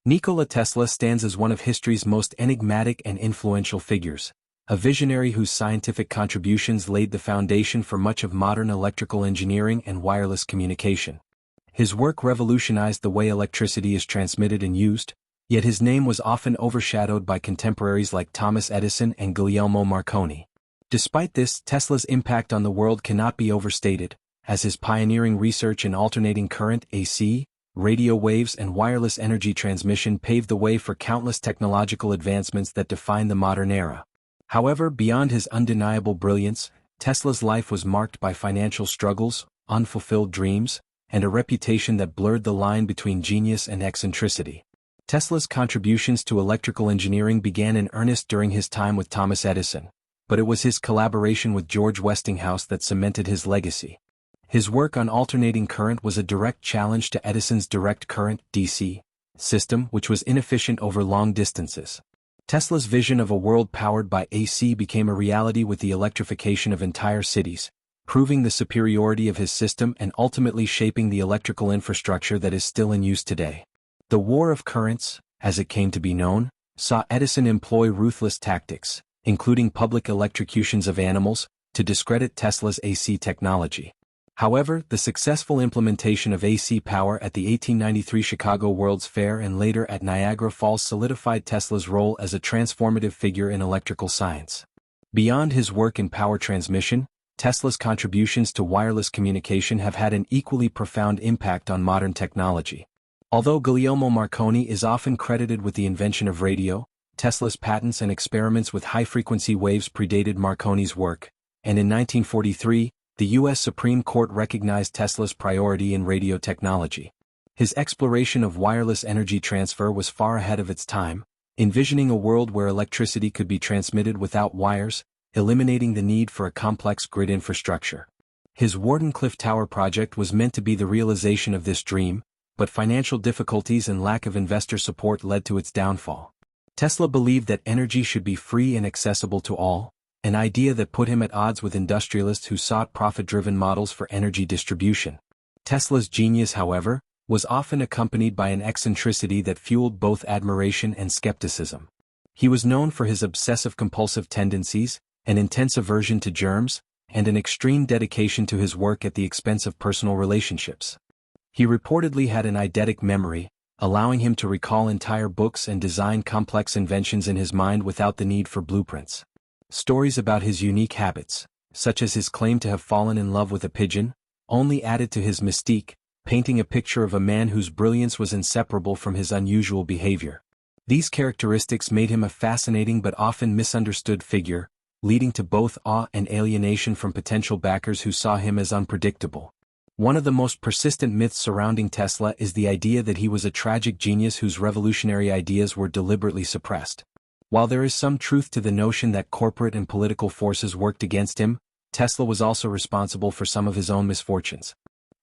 Nikola Tesla stands as one of history's most enigmatic and influential figures, a visionary whose scientific contributions laid the foundation for much of modern electrical engineering and wireless communication. His work revolutionized the way electricity is transmitted and used, yet his name was often overshadowed by contemporaries like Thomas Edison and Guglielmo Marconi. Despite this, Tesla's impact on the world cannot be overstated, as his pioneering research in alternating current (AC), radio waves and wireless energy transmission paved the way for countless technological advancements that define the modern era. However, beyond his undeniable brilliance, Tesla's life was marked by financial struggles, unfulfilled dreams, and a reputation that blurred the line between genius and eccentricity. Tesla's contributions to electrical engineering began in earnest during his time with Thomas Edison, but it was his collaboration with George Westinghouse that cemented his legacy. His work on alternating current was a direct challenge to Edison's direct current (DC) system, which was inefficient over long distances. Tesla's vision of a world powered by AC became a reality with the electrification of entire cities, proving the superiority of his system and ultimately shaping the electrical infrastructure that is still in use today. The War of Currents, as it came to be known, saw Edison employ ruthless tactics, including public electrocutions of animals, to discredit Tesla's AC technology. However, the successful implementation of AC power at the 1893 Chicago World's Fair and later at Niagara Falls solidified Tesla's role as a transformative figure in electrical science. Beyond his work in power transmission, Tesla's contributions to wireless communication have had an equally profound impact on modern technology. Although Guglielmo Marconi is often credited with the invention of radio, Tesla's patents and experiments with high-frequency waves predated Marconi's work, and in 1943, the U.S. Supreme Court recognized Tesla's priority in radio technology. His exploration of wireless energy transfer was far ahead of its time, envisioning a world where electricity could be transmitted without wires, eliminating the need for a complex grid infrastructure. His Wardenclyffe Tower project was meant to be the realization of this dream, but financial difficulties and lack of investor support led to its downfall. Tesla believed that energy should be free and accessible to all, an idea that put him at odds with industrialists who sought profit-driven models for energy distribution. Tesla's genius, however, was often accompanied by an eccentricity that fueled both admiration and skepticism. He was known for his obsessive-compulsive tendencies, an intense aversion to germs, and an extreme dedication to his work at the expense of personal relationships. He reportedly had an eidetic memory, allowing him to recall entire books and design complex inventions in his mind without the need for blueprints. Stories about his unique habits, such as his claim to have fallen in love with a pigeon, only added to his mystique, painting a picture of a man whose brilliance was inseparable from his unusual behavior. These characteristics made him a fascinating but often misunderstood figure, leading to both awe and alienation from potential backers who saw him as unpredictable. One of the most persistent myths surrounding Tesla is the idea that he was a tragic genius whose revolutionary ideas were deliberately suppressed. While there is some truth to the notion that corporate and political forces worked against him, Tesla was also responsible for some of his own misfortunes.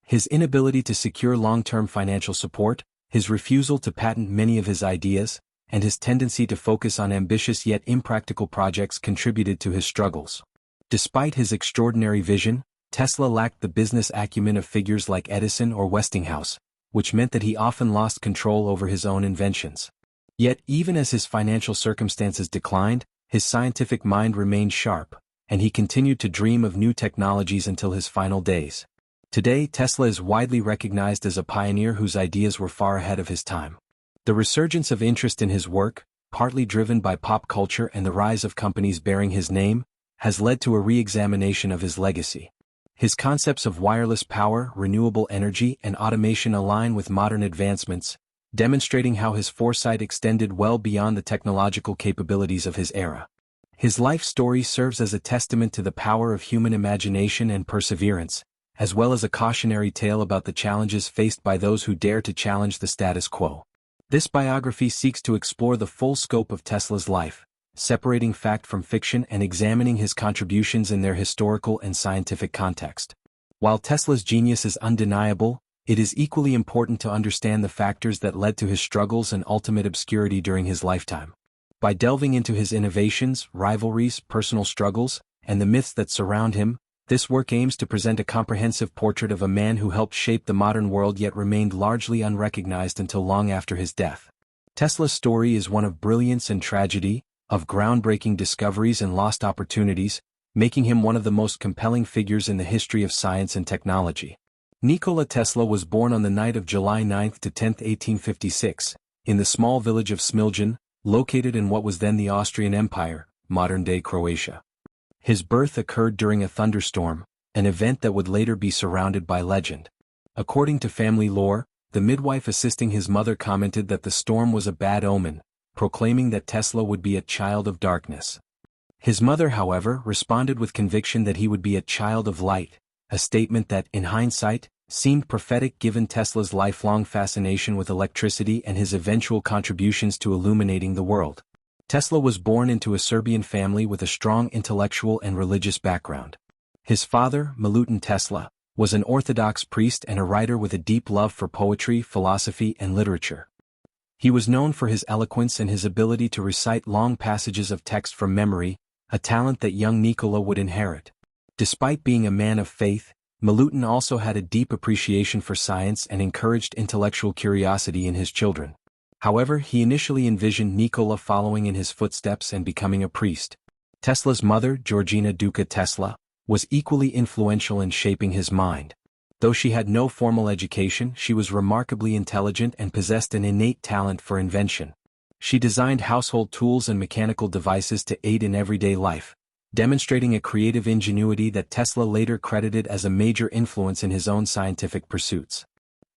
His inability to secure long-term financial support, his refusal to patent many of his ideas, and his tendency to focus on ambitious yet impractical projects contributed to his struggles. Despite his extraordinary vision, Tesla lacked the business acumen of figures like Edison or Westinghouse, which meant that he often lost control over his own inventions. Yet, even as his financial circumstances declined, his scientific mind remained sharp, and he continued to dream of new technologies until his final days. Today, Tesla is widely recognized as a pioneer whose ideas were far ahead of his time. The resurgence of interest in his work, partly driven by pop culture and the rise of companies bearing his name, has led to a re-examination of his legacy. His concepts of wireless power, renewable energy, and automation align with modern advancements, demonstrating how his foresight extended well beyond the technological capabilities of his era. His life story serves as a testament to the power of human imagination and perseverance, as well as a cautionary tale about the challenges faced by those who dare to challenge the status quo. This biography seeks to explore the full scope of Tesla's life, separating fact from fiction and examining his contributions in their historical and scientific context. While Tesla's genius is undeniable, it is equally important to understand the factors that led to his struggles and ultimate obscurity during his lifetime. By delving into his innovations, rivalries, personal struggles, and the myths that surround him, this work aims to present a comprehensive portrait of a man who helped shape the modern world yet remained largely unrecognized until long after his death. Tesla's story is one of brilliance and tragedy, of groundbreaking discoveries and lost opportunities, making him one of the most compelling figures in the history of science and technology. Nikola Tesla was born on the night of July 9 to 10, 1856, in the small village of Smiljan, located in what was then the Austrian Empire, modern-day Croatia. His birth occurred during a thunderstorm, an event that would later be surrounded by legend. According to family lore, the midwife assisting his mother commented that the storm was a bad omen, proclaiming that Tesla would be a child of darkness. His mother, however, responded with conviction that he would be a child of light, a statement that, in hindsight, seemed prophetic given Tesla's lifelong fascination with electricity and his eventual contributions to illuminating the world. Tesla was born into a Serbian family with a strong intellectual and religious background. His father, Milutin Tesla, was an Orthodox priest and a writer with a deep love for poetry, philosophy, and literature. He was known for his eloquence and his ability to recite long passages of text from memory, a talent that young Nikola would inherit. Despite being a man of faith, Milutin also had a deep appreciation for science and encouraged intellectual curiosity in his children. However, he initially envisioned Nikola following in his footsteps and becoming a priest. Tesla's mother, Georgina Duca Tesla, was equally influential in shaping his mind. Though she had no formal education, she was remarkably intelligent and possessed an innate talent for invention. She designed household tools and mechanical devices to aid in everyday life, demonstrating a creative ingenuity that Tesla later credited as a major influence in his own scientific pursuits.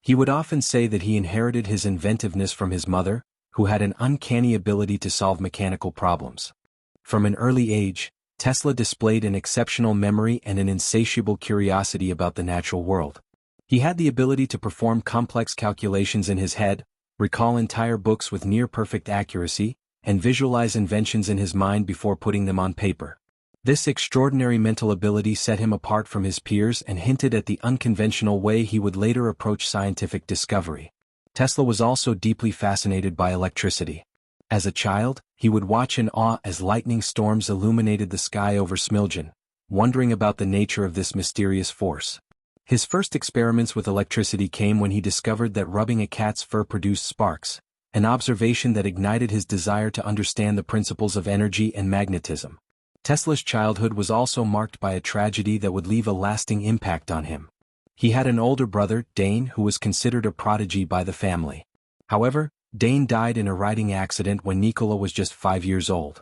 He would often say that he inherited his inventiveness from his mother, who had an uncanny ability to solve mechanical problems. From an early age, Tesla displayed an exceptional memory and an insatiable curiosity about the natural world. He had the ability to perform complex calculations in his head, recall entire books with near-perfect accuracy, and visualize inventions in his mind before putting them on paper. This extraordinary mental ability set him apart from his peers and hinted at the unconventional way he would later approach scientific discovery. Tesla was also deeply fascinated by electricity. As a child, he would watch in awe as lightning storms illuminated the sky over Smiljan, wondering about the nature of this mysterious force. His first experiments with electricity came when he discovered that rubbing a cat's fur produced sparks, an observation that ignited his desire to understand the principles of energy and magnetism. Tesla's childhood was also marked by a tragedy that would leave a lasting impact on him. He had an older brother, Dane, who was considered a prodigy by the family. However, Dane died in a riding accident when Nikola was just 5 years old.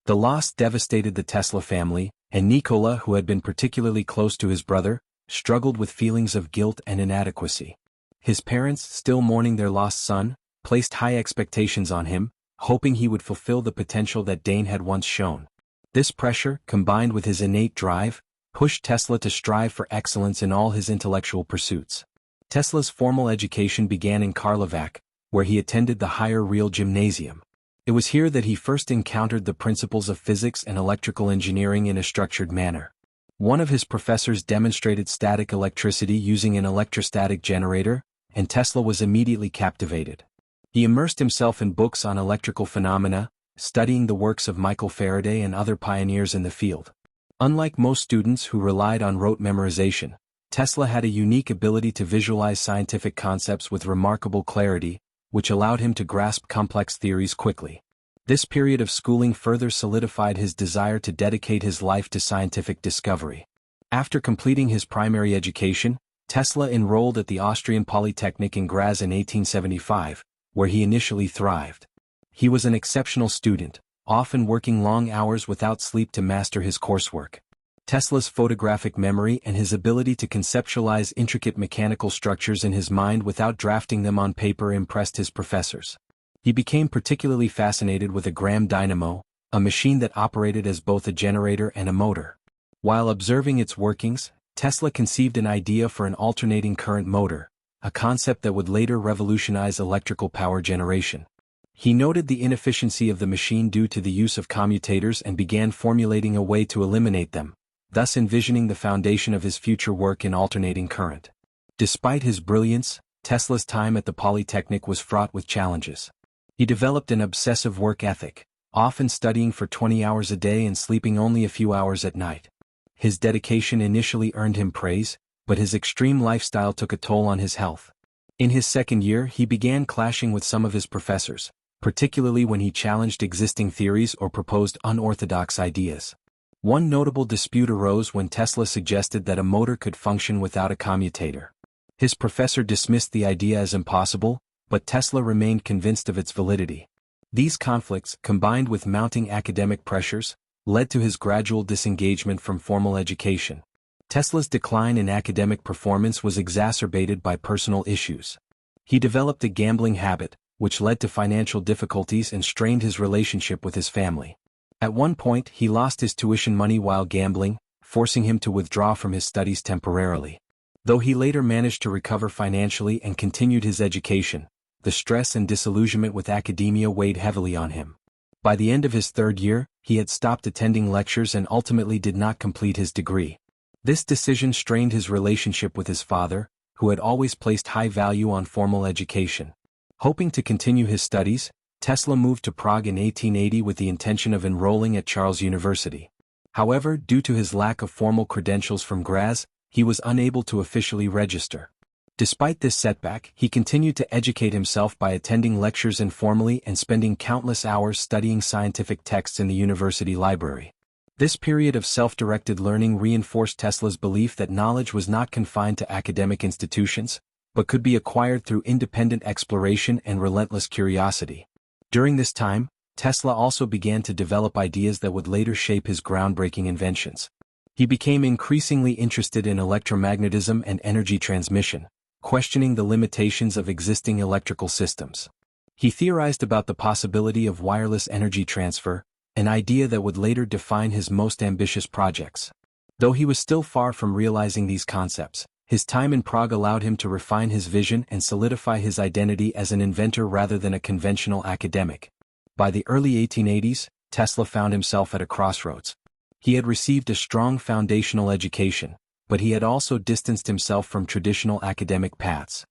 The loss devastated the Tesla family, and Nikola, who had been particularly close to his brother, struggled with feelings of guilt and inadequacy. His parents, still mourning their lost son, placed high expectations on him, hoping he would fulfill the potential that Dane had once shown. This pressure, combined with his innate drive, pushed Tesla to strive for excellence in all his intellectual pursuits. Tesla's formal education began in Karlovac, where he attended the Higher Real Gymnasium. It was here that he first encountered the principles of physics and electrical engineering in a structured manner. One of his professors demonstrated static electricity using an electrostatic generator, and Tesla was immediately captivated. He immersed himself in books on electrical phenomena, studying the works of Michael Faraday and other pioneers in the field. Unlike most students who relied on rote memorization, Tesla had a unique ability to visualize scientific concepts with remarkable clarity, which allowed him to grasp complex theories quickly. This period of schooling further solidified his desire to dedicate his life to scientific discovery. After completing his primary education, Tesla enrolled at the Austrian Polytechnic in Graz in 1875, where he initially thrived. He was an exceptional student, often working long hours without sleep to master his coursework. Tesla's photographic memory and his ability to conceptualize intricate mechanical structures in his mind without drafting them on paper impressed his professors. He became particularly fascinated with a Graham dynamo, a machine that operated as both a generator and a motor. While observing its workings, Tesla conceived an idea for an alternating current motor, a concept that would later revolutionize electrical power generation. He noted the inefficiency of the machine due to the use of commutators and began formulating a way to eliminate them, thus envisioning the foundation of his future work in alternating current. Despite his brilliance, Tesla's time at the Polytechnic was fraught with challenges. He developed an obsessive work ethic, often studying for 20 hours a day and sleeping only a few hours at night. His dedication initially earned him praise, but his extreme lifestyle took a toll on his health. In his second year, he began clashing with some of his professors, particularly when he challenged existing theories or proposed unorthodox ideas. One notable dispute arose when Tesla suggested that a motor could function without a commutator. His professor dismissed the idea as impossible, but Tesla remained convinced of its validity. These conflicts, combined with mounting academic pressures, led to his gradual disengagement from formal education. Tesla's decline in academic performance was exacerbated by personal issues. He developed a gambling habit, which led to financial difficulties and strained his relationship with his family. At one point, he lost his tuition money while gambling, forcing him to withdraw from his studies temporarily. Though he later managed to recover financially and continued his education, the stress and disillusionment with academia weighed heavily on him. By the end of his third year, he had stopped attending lectures and ultimately did not complete his degree. This decision strained his relationship with his father, who had always placed high value on formal education. Hoping to continue his studies, Tesla moved to Prague in 1880 with the intention of enrolling at Charles University. However, due to his lack of formal credentials from Graz, he was unable to officially register. Despite this setback, he continued to educate himself by attending lectures informally and spending countless hours studying scientific texts in the university library. This period of self-directed learning reinforced Tesla's belief that knowledge was not confined to academic institutions, but could be acquired through independent exploration and relentless curiosity. During this time, Tesla also began to develop ideas that would later shape his groundbreaking inventions. He became increasingly interested in electromagnetism and energy transmission, questioning the limitations of existing electrical systems. He theorized about the possibility of wireless energy transfer, an idea that would later define his most ambitious projects. Though he was still far from realizing these concepts, his time in Prague allowed him to refine his vision and solidify his identity as an inventor rather than a conventional academic. By the early 1880s, Tesla found himself at a crossroads. He had received a strong foundational education, but he had also distanced himself from traditional academic paths.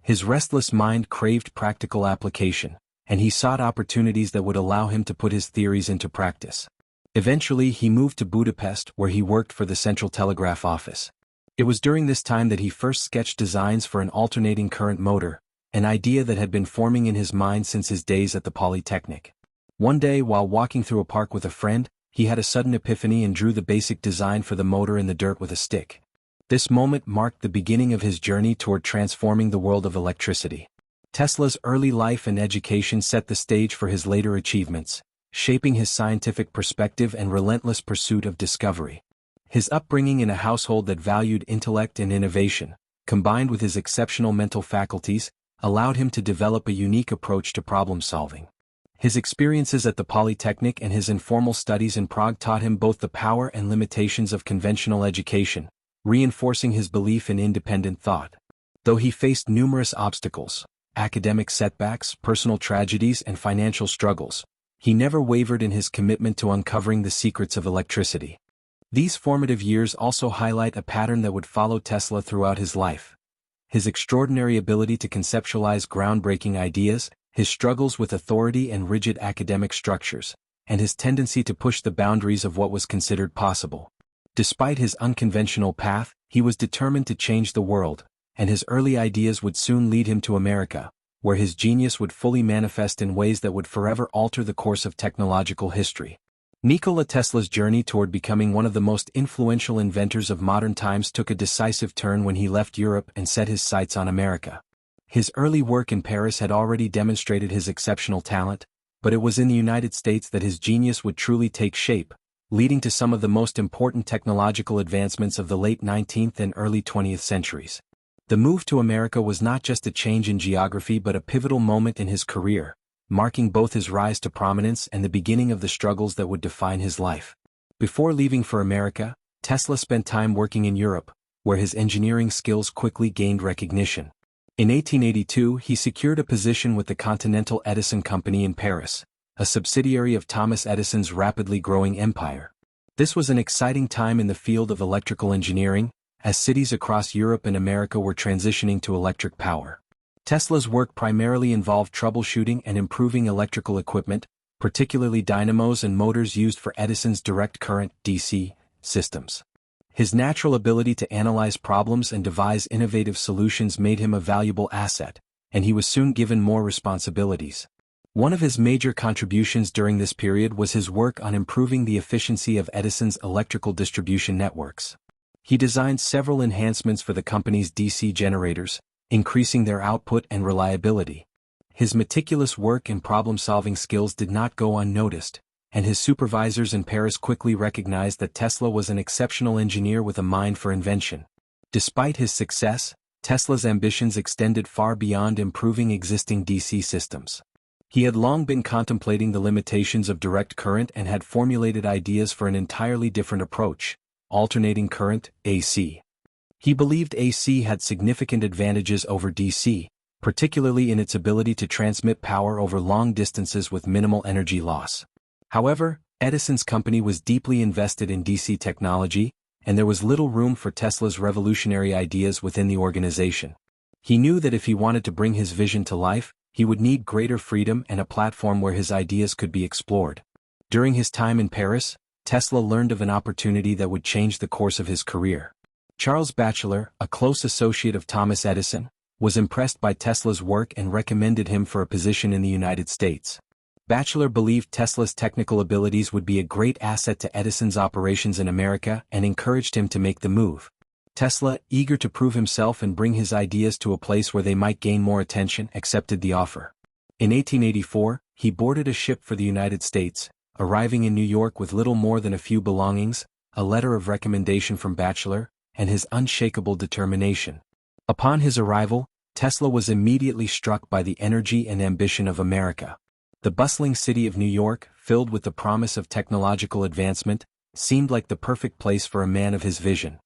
His restless mind craved practical application, and he sought opportunities that would allow him to put his theories into practice. Eventually, he moved to Budapest, where he worked for the Central Telegraph Office. It was during this time that he first sketched designs for an alternating current motor, an idea that had been forming in his mind since his days at the Polytechnic. One day, while walking through a park with a friend, he had a sudden epiphany and drew the basic design for the motor in the dirt with a stick. This moment marked the beginning of his journey toward transforming the world of electricity. Tesla's early life and education set the stage for his later achievements, shaping his scientific perspective and relentless pursuit of discovery. His upbringing in a household that valued intellect and innovation, combined with his exceptional mental faculties, allowed him to develop a unique approach to problem-solving. His experiences at the Polytechnic and his informal studies in Prague taught him both the power and limitations of conventional education, reinforcing his belief in independent thought. Though he faced numerous obstacles, academic setbacks, personal tragedies, and financial struggles, he never wavered in his commitment to uncovering the secrets of electricity. These formative years also highlight a pattern that would follow Tesla throughout his life. His extraordinary ability to conceptualize groundbreaking ideas, his struggles with authority and rigid academic structures, and his tendency to push the boundaries of what was considered possible. Despite his unconventional path, he was determined to change the world, and his early ideas would soon lead him to America, where his genius would fully manifest in ways that would forever alter the course of technological history. Nikola Tesla's journey toward becoming one of the most influential inventors of modern times took a decisive turn when he left Europe and set his sights on America. His early work in Paris had already demonstrated his exceptional talent, but it was in the United States that his genius would truly take shape, leading to some of the most important technological advancements of the late 19th and early 20th centuries. The move to America was not just a change in geography but a pivotal moment in his career, marking both his rise to prominence and the beginning of the struggles that would define his life. Before leaving for America, Tesla spent time working in Europe, where his engineering skills quickly gained recognition. In 1882, he secured a position with the Continental Edison Company in Paris, a subsidiary of Thomas Edison's rapidly growing empire. This was an exciting time in the field of electrical engineering, as cities across Europe and America were transitioning to electric power. Tesla's work primarily involved troubleshooting and improving electrical equipment, particularly dynamos and motors used for Edison's direct current (DC) systems. His natural ability to analyze problems and devise innovative solutions made him a valuable asset, and he was soon given more responsibilities. One of his major contributions during this period was his work on improving the efficiency of Edison's electrical distribution networks. He designed several enhancements for the company's DC generators, increasing their output and reliability. His meticulous work and problem-solving skills did not go unnoticed, and his supervisors in Paris quickly recognized that Tesla was an exceptional engineer with a mind for invention. Despite his success, Tesla's ambitions extended far beyond improving existing DC systems. He had long been contemplating the limitations of direct current and had formulated ideas for an entirely different approach, alternating current, AC. He believed AC had significant advantages over DC, particularly in its ability to transmit power over long distances with minimal energy loss. However, Edison's company was deeply invested in DC technology, and there was little room for Tesla's revolutionary ideas within the organization. He knew that if he wanted to bring his vision to life, he would need greater freedom and a platform where his ideas could be explored. During his time in Paris, Tesla learned of an opportunity that would change the course of his career. Charles Batchelor, a close associate of Thomas Edison, was impressed by Tesla's work and recommended him for a position in the United States. Batchelor believed Tesla's technical abilities would be a great asset to Edison's operations in America and encouraged him to make the move. Tesla, eager to prove himself and bring his ideas to a place where they might gain more attention, accepted the offer. In 1884, he boarded a ship for the United States, arriving in New York with little more than a few belongings, a letter of recommendation from Batchelor, and his unshakable determination. Upon his arrival, Tesla was immediately struck by the energy and ambition of America. The bustling city of New York, filled with the promise of technological advancement, seemed like the perfect place for a man of his vision.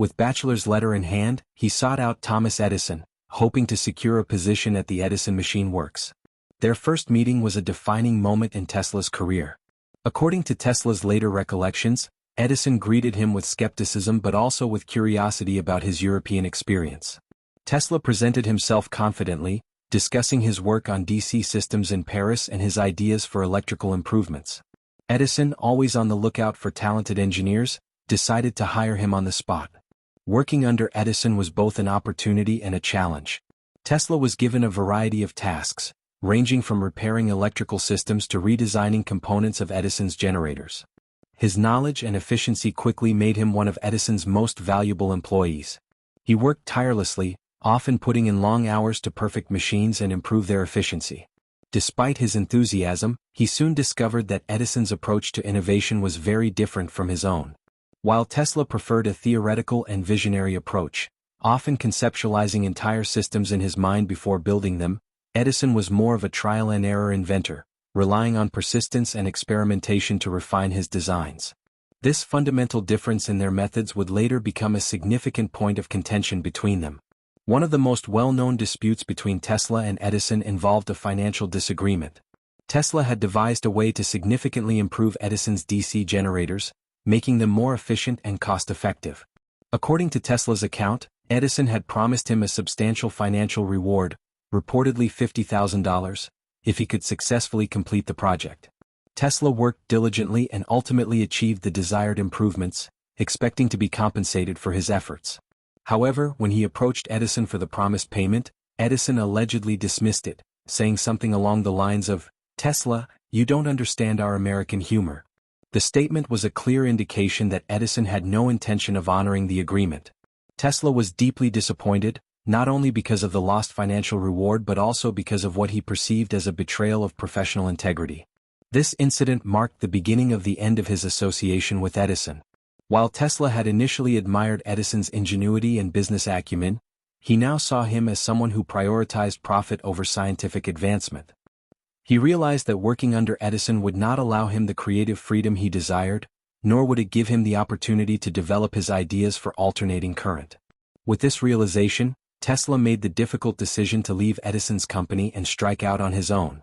With Batchelor's letter in hand, he sought out Thomas Edison, hoping to secure a position at the Edison Machine Works. Their first meeting was a defining moment in Tesla's career. According to Tesla's later recollections, Edison greeted him with skepticism but also with curiosity about his European experience. Tesla presented himself confidently, discussing his work on DC systems in Paris and his ideas for electrical improvements. Edison, always on the lookout for talented engineers, decided to hire him on the spot. Working under Edison was both an opportunity and a challenge. Tesla was given a variety of tasks, ranging from repairing electrical systems to redesigning components of Edison's generators. His knowledge and efficiency quickly made him one of Edison's most valuable employees. He worked tirelessly, often putting in long hours to perfect machines and improve their efficiency. Despite his enthusiasm, he soon discovered that Edison's approach to innovation was very different from his own. While Tesla preferred a theoretical and visionary approach, often conceptualizing entire systems in his mind before building them, Edison was more of a trial-and-error inventor, relying on persistence and experimentation to refine his designs. This fundamental difference in their methods would later become a significant point of contention between them. One of the most well-known disputes between Tesla and Edison involved a financial disagreement. Tesla had devised a way to significantly improve Edison's DC generators, making them more efficient and cost-effective. According to Tesla's account, Edison had promised him a substantial financial reward, reportedly $50,000, if he could successfully complete the project. Tesla worked diligently and ultimately achieved the desired improvements, expecting to be compensated for his efforts. However, when he approached Edison for the promised payment, Edison allegedly dismissed it, saying something along the lines of, "Tesla, you don't understand our American humor." The statement was a clear indication that Edison had no intention of honoring the agreement. Tesla was deeply disappointed, not only because of the lost financial reward but also because of what he perceived as a betrayal of professional integrity. This incident marked the beginning of the end of his association with Edison. While Tesla had initially admired Edison's ingenuity and business acumen, he now saw him as someone who prioritized profit over scientific advancement. He realized that working under Edison would not allow him the creative freedom he desired, nor would it give him the opportunity to develop his ideas for alternating current. With this realization, Tesla made the difficult decision to leave Edison's company and strike out on his own.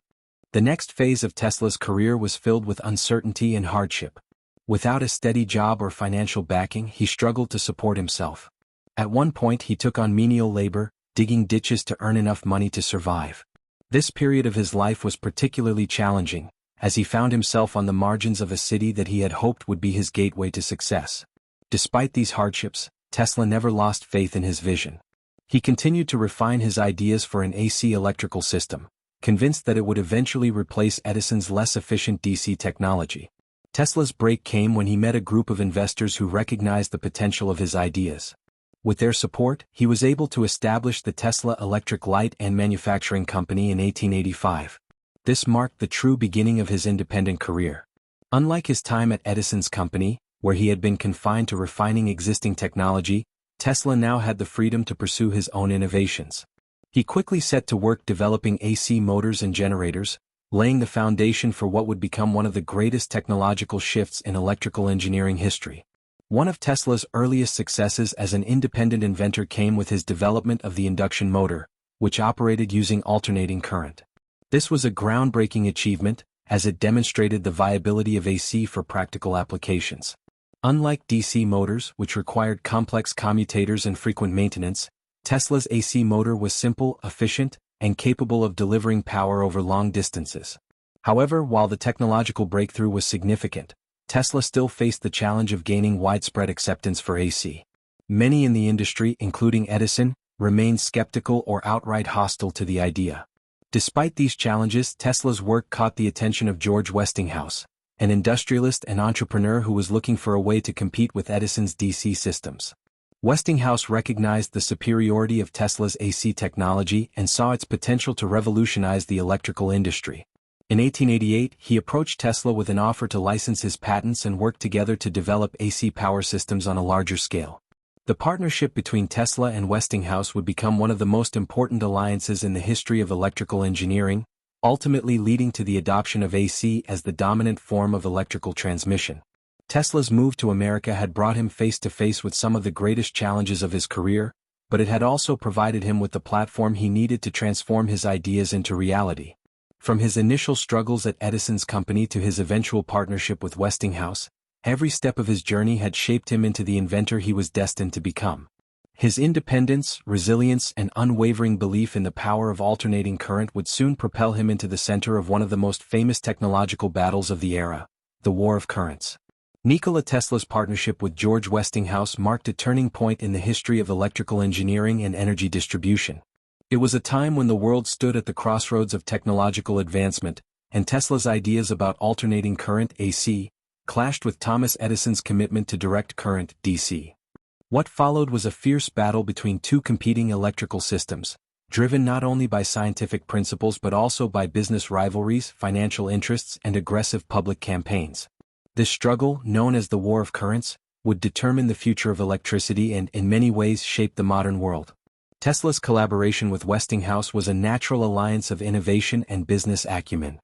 The next phase of Tesla's career was filled with uncertainty and hardship. Without a steady job or financial backing, he struggled to support himself. At one point he took on menial labor, digging ditches to earn enough money to survive. This period of his life was particularly challenging, as he found himself on the margins of a city that he had hoped would be his gateway to success. Despite these hardships, Tesla never lost faith in his vision. He continued to refine his ideas for an AC electrical system, convinced that it would eventually replace Edison's less efficient DC technology. Tesla's break came when he met a group of investors who recognized the potential of his ideas. With their support, he was able to establish the Tesla Electric Light and Manufacturing Company in 1885. This marked the true beginning of his independent career. Unlike his time at Edison's company, where he had been confined to refining existing technology, Tesla now had the freedom to pursue his own innovations. He quickly set to work developing AC motors and generators, laying the foundation for what would become one of the greatest technological shifts in electrical engineering history. One of Tesla's earliest successes as an independent inventor came with his development of the induction motor, which operated using alternating current. This was a groundbreaking achievement, as it demonstrated the viability of AC for practical applications. Unlike DC motors, which required complex commutators and frequent maintenance, Tesla's AC motor was simple, efficient, and capable of delivering power over long distances. However, while the technological breakthrough was significant, Tesla still faced the challenge of gaining widespread acceptance for AC. Many in the industry, including Edison, remained skeptical or outright hostile to the idea. Despite these challenges, Tesla's work caught the attention of George Westinghouse, an industrialist and entrepreneur who was looking for a way to compete with Edison's DC systems. Westinghouse recognized the superiority of Tesla's AC technology and saw its potential to revolutionize the electrical industry. In 1888, he approached Tesla with an offer to license his patents and work together to develop AC power systems on a larger scale. The partnership between Tesla and Westinghouse would become one of the most important alliances in the history of electrical engineering, ultimately leading to the adoption of AC as the dominant form of electrical transmission. Tesla's move to America had brought him face to face with some of the greatest challenges of his career, but it had also provided him with the platform he needed to transform his ideas into reality. From his initial struggles at Edison's company to his eventual partnership with Westinghouse, every step of his journey had shaped him into the inventor he was destined to become. His independence, resilience, and unwavering belief in the power of alternating current would soon propel him into the center of one of the most famous technological battles of the era, the War of Currents. Nikola Tesla's partnership with George Westinghouse marked a turning point in the history of electrical engineering and energy distribution. It was a time when the world stood at the crossroads of technological advancement, and Tesla's ideas about alternating current (AC) clashed with Thomas Edison's commitment to direct current (DC). What followed was a fierce battle between two competing electrical systems, driven not only by scientific principles but also by business rivalries, financial interests, and aggressive public campaigns. This struggle, known as the War of Currents, would determine the future of electricity and, in many ways, shape the modern world. Tesla's collaboration with Westinghouse was a natural alliance of innovation and business acumen.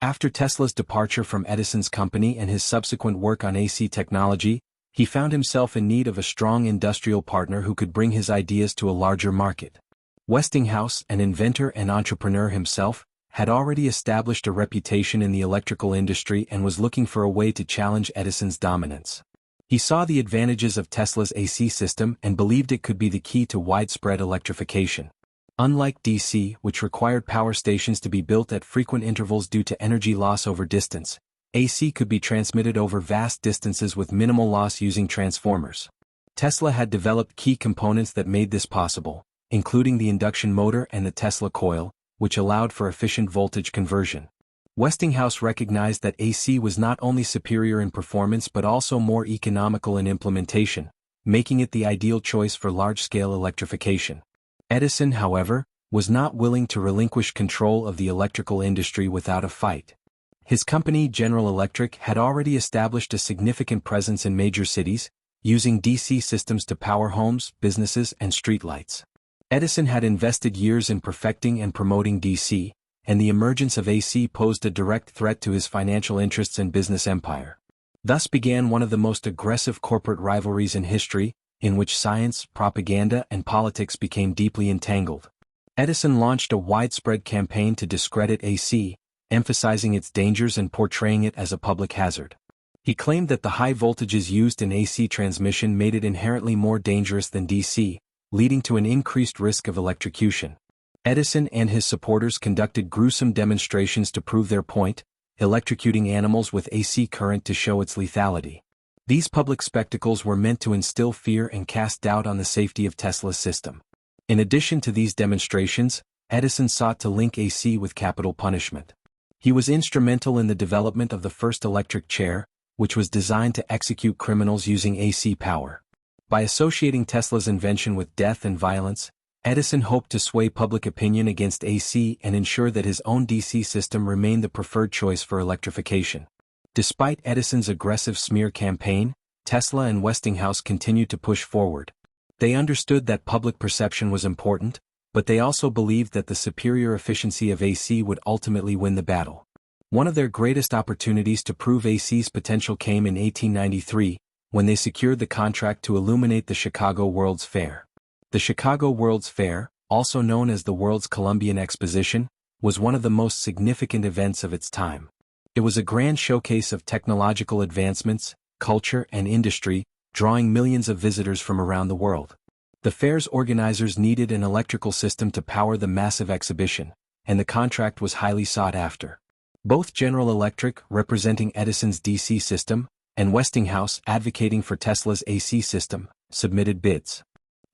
After Tesla's departure from Edison's company and his subsequent work on AC technology, he found himself in need of a strong industrial partner who could bring his ideas to a larger market. Westinghouse, an inventor and entrepreneur himself, had already established a reputation in the electrical industry and was looking for a way to challenge Edison's dominance. He saw the advantages of Tesla's AC system and believed it could be the key to widespread electrification. Unlike DC, which required power stations to be built at frequent intervals due to energy loss over distance, AC could be transmitted over vast distances with minimal loss using transformers. Tesla had developed key components that made this possible, including the induction motor and the Tesla coil, which allowed for efficient voltage conversion. Westinghouse recognized that AC was not only superior in performance but also more economical in implementation, making it the ideal choice for large-scale electrification. Edison, however, was not willing to relinquish control of the electrical industry without a fight. His company, General Electric, had already established a significant presence in major cities, using DC systems to power homes, businesses, and streetlights. Edison had invested years in perfecting and promoting DC, and the emergence of AC posed a direct threat to his financial interests and business empire. Thus began one of the most aggressive corporate rivalries in history, in which science, propaganda, and politics became deeply entangled. Edison launched a widespread campaign to discredit AC, emphasizing its dangers and portraying it as a public hazard. He claimed that the high voltages used in AC transmission made it inherently more dangerous than DC, leading to an increased risk of electrocution. Edison and his supporters conducted gruesome demonstrations to prove their point, electrocuting animals with AC current to show its lethality. These public spectacles were meant to instill fear and cast doubt on the safety of Tesla's system. In addition to these demonstrations, Edison sought to link AC with capital punishment. He was instrumental in the development of the first electric chair, which was designed to execute criminals using AC power. By associating Tesla's invention with death and violence, Edison hoped to sway public opinion against AC and ensure that his own DC system remained the preferred choice for electrification. Despite Edison's aggressive smear campaign, Tesla and Westinghouse continued to push forward. They understood that public perception was important, but they also believed that the superior efficiency of AC would ultimately win the battle. One of their greatest opportunities to prove AC's potential came in 1893, when they secured the contract to illuminate the Chicago World's Fair. The Chicago World's Fair, also known as the World's Columbian Exposition, was one of the most significant events of its time. It was a grand showcase of technological advancements, culture, and industry, drawing millions of visitors from around the world. The fair's organizers needed an electrical system to power the massive exhibition, and the contract was highly sought after. Both General Electric, representing Edison's DC system, and Westinghouse, advocating for Tesla's AC system, submitted bids.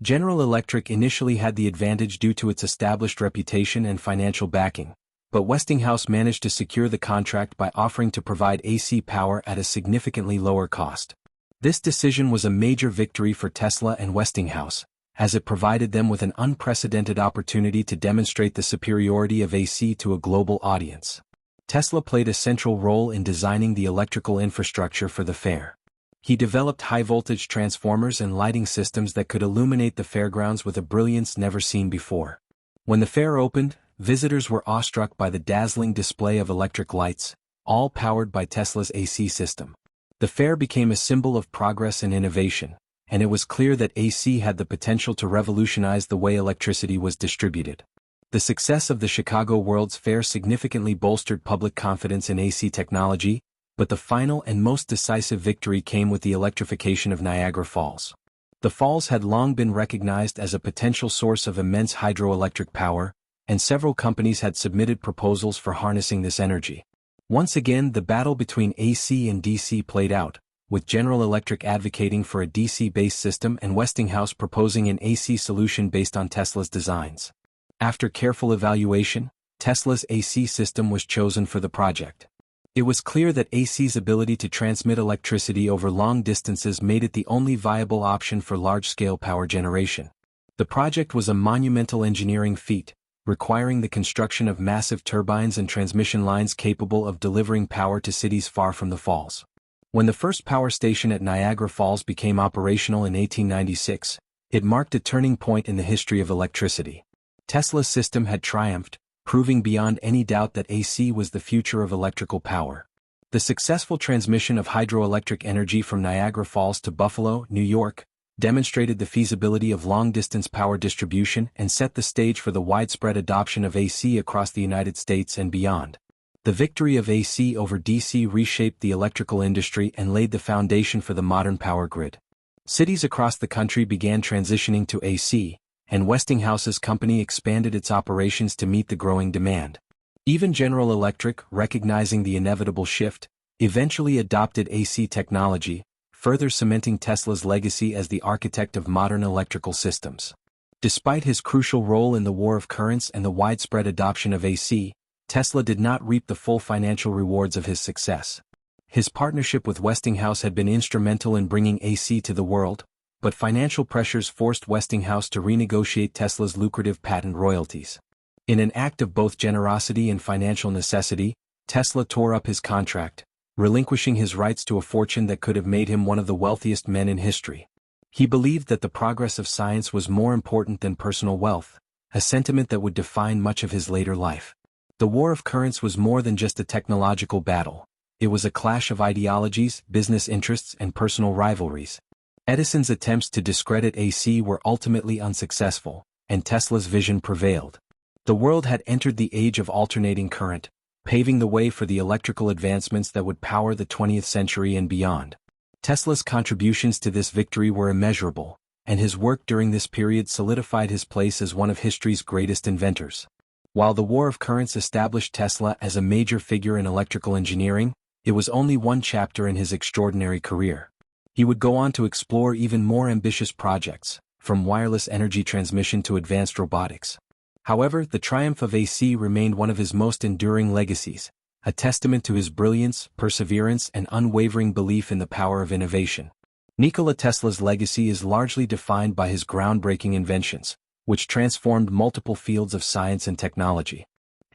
General Electric initially had the advantage due to its established reputation and financial backing, but Westinghouse managed to secure the contract by offering to provide AC power at a significantly lower cost. This decision was a major victory for Tesla and Westinghouse, as it provided them with an unprecedented opportunity to demonstrate the superiority of AC to a global audience. Tesla played a central role in designing the electrical infrastructure for the fair. He developed high-voltage transformers and lighting systems that could illuminate the fairgrounds with a brilliance never seen before. When the fair opened, visitors were awestruck by the dazzling display of electric lights, all powered by Tesla's AC system. The fair became a symbol of progress and innovation, and it was clear that AC had the potential to revolutionize the way electricity was distributed. The success of the Chicago World's Fair significantly bolstered public confidence in AC technology, but the final and most decisive victory came with the electrification of Niagara Falls. The falls had long been recognized as a potential source of immense hydroelectric power, and several companies had submitted proposals for harnessing this energy. Once again, the battle between AC and DC played out, with General Electric advocating for a DC-based system and Westinghouse proposing an AC solution based on Tesla's designs. After careful evaluation, Tesla's AC system was chosen for the project. It was clear that AC's ability to transmit electricity over long distances made it the only viable option for large-scale power generation. The project was a monumental engineering feat, requiring the construction of massive turbines and transmission lines capable of delivering power to cities far from the falls. When the first power station at Niagara Falls became operational in 1896, it marked a turning point in the history of electricity. Tesla's system had triumphed, proving beyond any doubt that AC was the future of electrical power. The successful transmission of hydroelectric energy from Niagara Falls to Buffalo, New York, demonstrated the feasibility of long-distance power distribution and set the stage for the widespread adoption of AC across the United States and beyond. The victory of AC over DC reshaped the electrical industry and laid the foundation for the modern power grid. Cities across the country began transitioning to AC, and Westinghouse's company expanded its operations to meet the growing demand. Even General Electric, recognizing the inevitable shift, eventually adopted AC technology, further cementing Tesla's legacy as the architect of modern electrical systems. Despite his crucial role in the war of currents and the widespread adoption of AC, Tesla did not reap the full financial rewards of his success. His partnership with Westinghouse had been instrumental in bringing AC to the world, but financial pressures forced Westinghouse to renegotiate Tesla's lucrative patent royalties. In an act of both generosity and financial necessity, Tesla tore up his contract, relinquishing his rights to a fortune that could have made him one of the wealthiest men in history. He believed that the progress of science was more important than personal wealth, a sentiment that would define much of his later life. The war of currents was more than just a technological battle. It was a clash of ideologies, business interests, and personal rivalries. Edison's attempts to discredit AC were ultimately unsuccessful, and Tesla's vision prevailed. The world had entered the age of alternating current, paving the way for the electrical advancements that would power the 20th century and beyond. Tesla's contributions to this victory were immeasurable, and his work during this period solidified his place as one of history's greatest inventors. While the war of currents established Tesla as a major figure in electrical engineering, it was only one chapter in his extraordinary career. He would go on to explore even more ambitious projects, from wireless energy transmission to advanced robotics. However, the triumph of AC remained one of his most enduring legacies, a testament to his brilliance, perseverance, and unwavering belief in the power of innovation. Nikola Tesla's legacy is largely defined by his groundbreaking inventions, which transformed multiple fields of science and technology.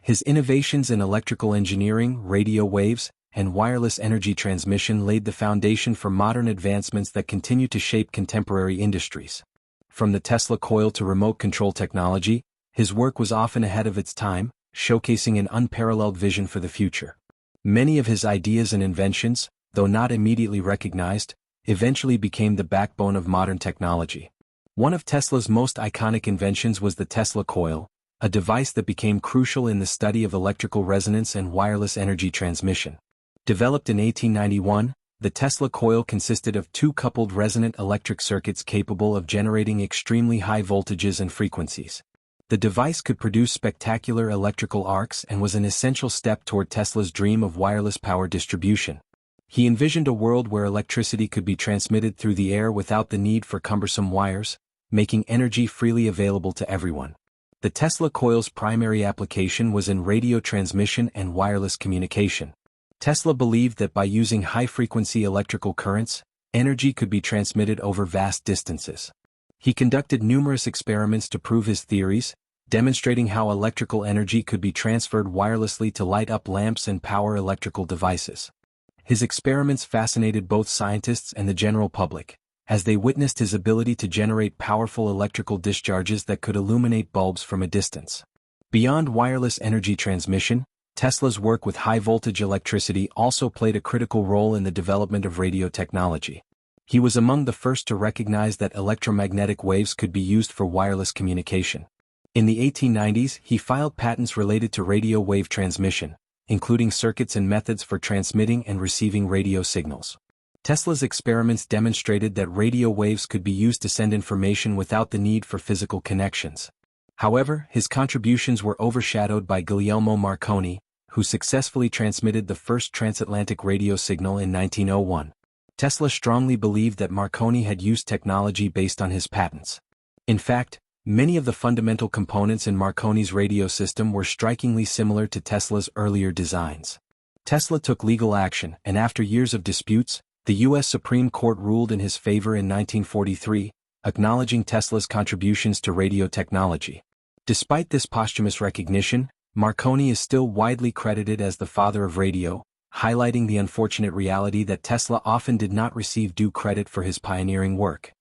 His innovations in electrical engineering, radio waves, and wireless energy transmission laid the foundation for modern advancements that continue to shape contemporary industries. From the Tesla coil to remote control technology, his work was often ahead of its time, showcasing an unparalleled vision for the future. Many of his ideas and inventions, though not immediately recognized, eventually became the backbone of modern technology. One of Tesla's most iconic inventions was the Tesla coil, a device that became crucial in the study of electrical resonance and wireless energy transmission. Developed in 1891, the Tesla coil consisted of two coupled resonant electric circuits capable of generating extremely high voltages and frequencies. The device could produce spectacular electrical arcs and was an essential step toward Tesla's dream of wireless power distribution. He envisioned a world where electricity could be transmitted through the air without the need for cumbersome wires, making energy freely available to everyone. The Tesla coil's primary application was in radio transmission and wireless communication. Tesla believed that by using high-frequency electrical currents, energy could be transmitted over vast distances. He conducted numerous experiments to prove his theories, demonstrating how electrical energy could be transferred wirelessly to light up lamps and power electrical devices. His experiments fascinated both scientists and the general public, as they witnessed his ability to generate powerful electrical discharges that could illuminate bulbs from a distance. Beyond wireless energy transmission, Tesla's work with high-voltage electricity also played a critical role in the development of radio technology. He was among the first to recognize that electromagnetic waves could be used for wireless communication. In the 1890s, he filed patents related to radio wave transmission, including circuits and methods for transmitting and receiving radio signals. Tesla's experiments demonstrated that radio waves could be used to send information without the need for physical connections. However, his contributions were overshadowed by Guglielmo Marconi, who successfully transmitted the first transatlantic radio signal in 1901. Tesla strongly believed that Marconi had used technology based on his patents. In fact, many of the fundamental components in Marconi's radio system were strikingly similar to Tesla's earlier designs. Tesla took legal action, and after years of disputes, the U.S. Supreme Court ruled in his favor in 1943, acknowledging Tesla's contributions to radio technology. Despite this posthumous recognition, Marconi is still widely credited as the father of radio, highlighting the unfortunate reality that Tesla often did not receive due credit for his pioneering work.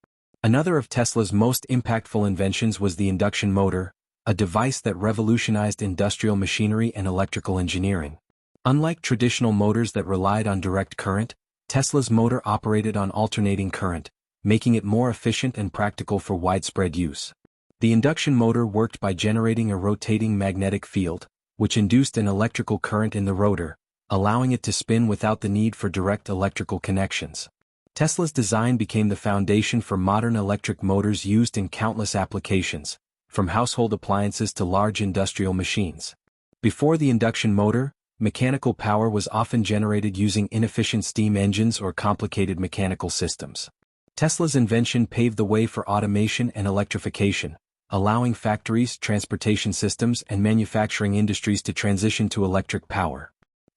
Another of Tesla's most impactful inventions was the induction motor, a device that revolutionized industrial machinery and electrical engineering. Unlike traditional motors that relied on direct current, Tesla's motor operated on alternating current, making it more efficient and practical for widespread use. The induction motor worked by generating a rotating magnetic field, which induced an electrical current in the rotor, allowing it to spin without the need for direct electrical connections. Tesla's design became the foundation for modern electric motors used in countless applications, from household appliances to large industrial machines. Before the induction motor, mechanical power was often generated using inefficient steam engines or complicated mechanical systems. Tesla's invention paved the way for automation and electrification, allowing factories, transportation systems, and manufacturing industries to transition to electric power.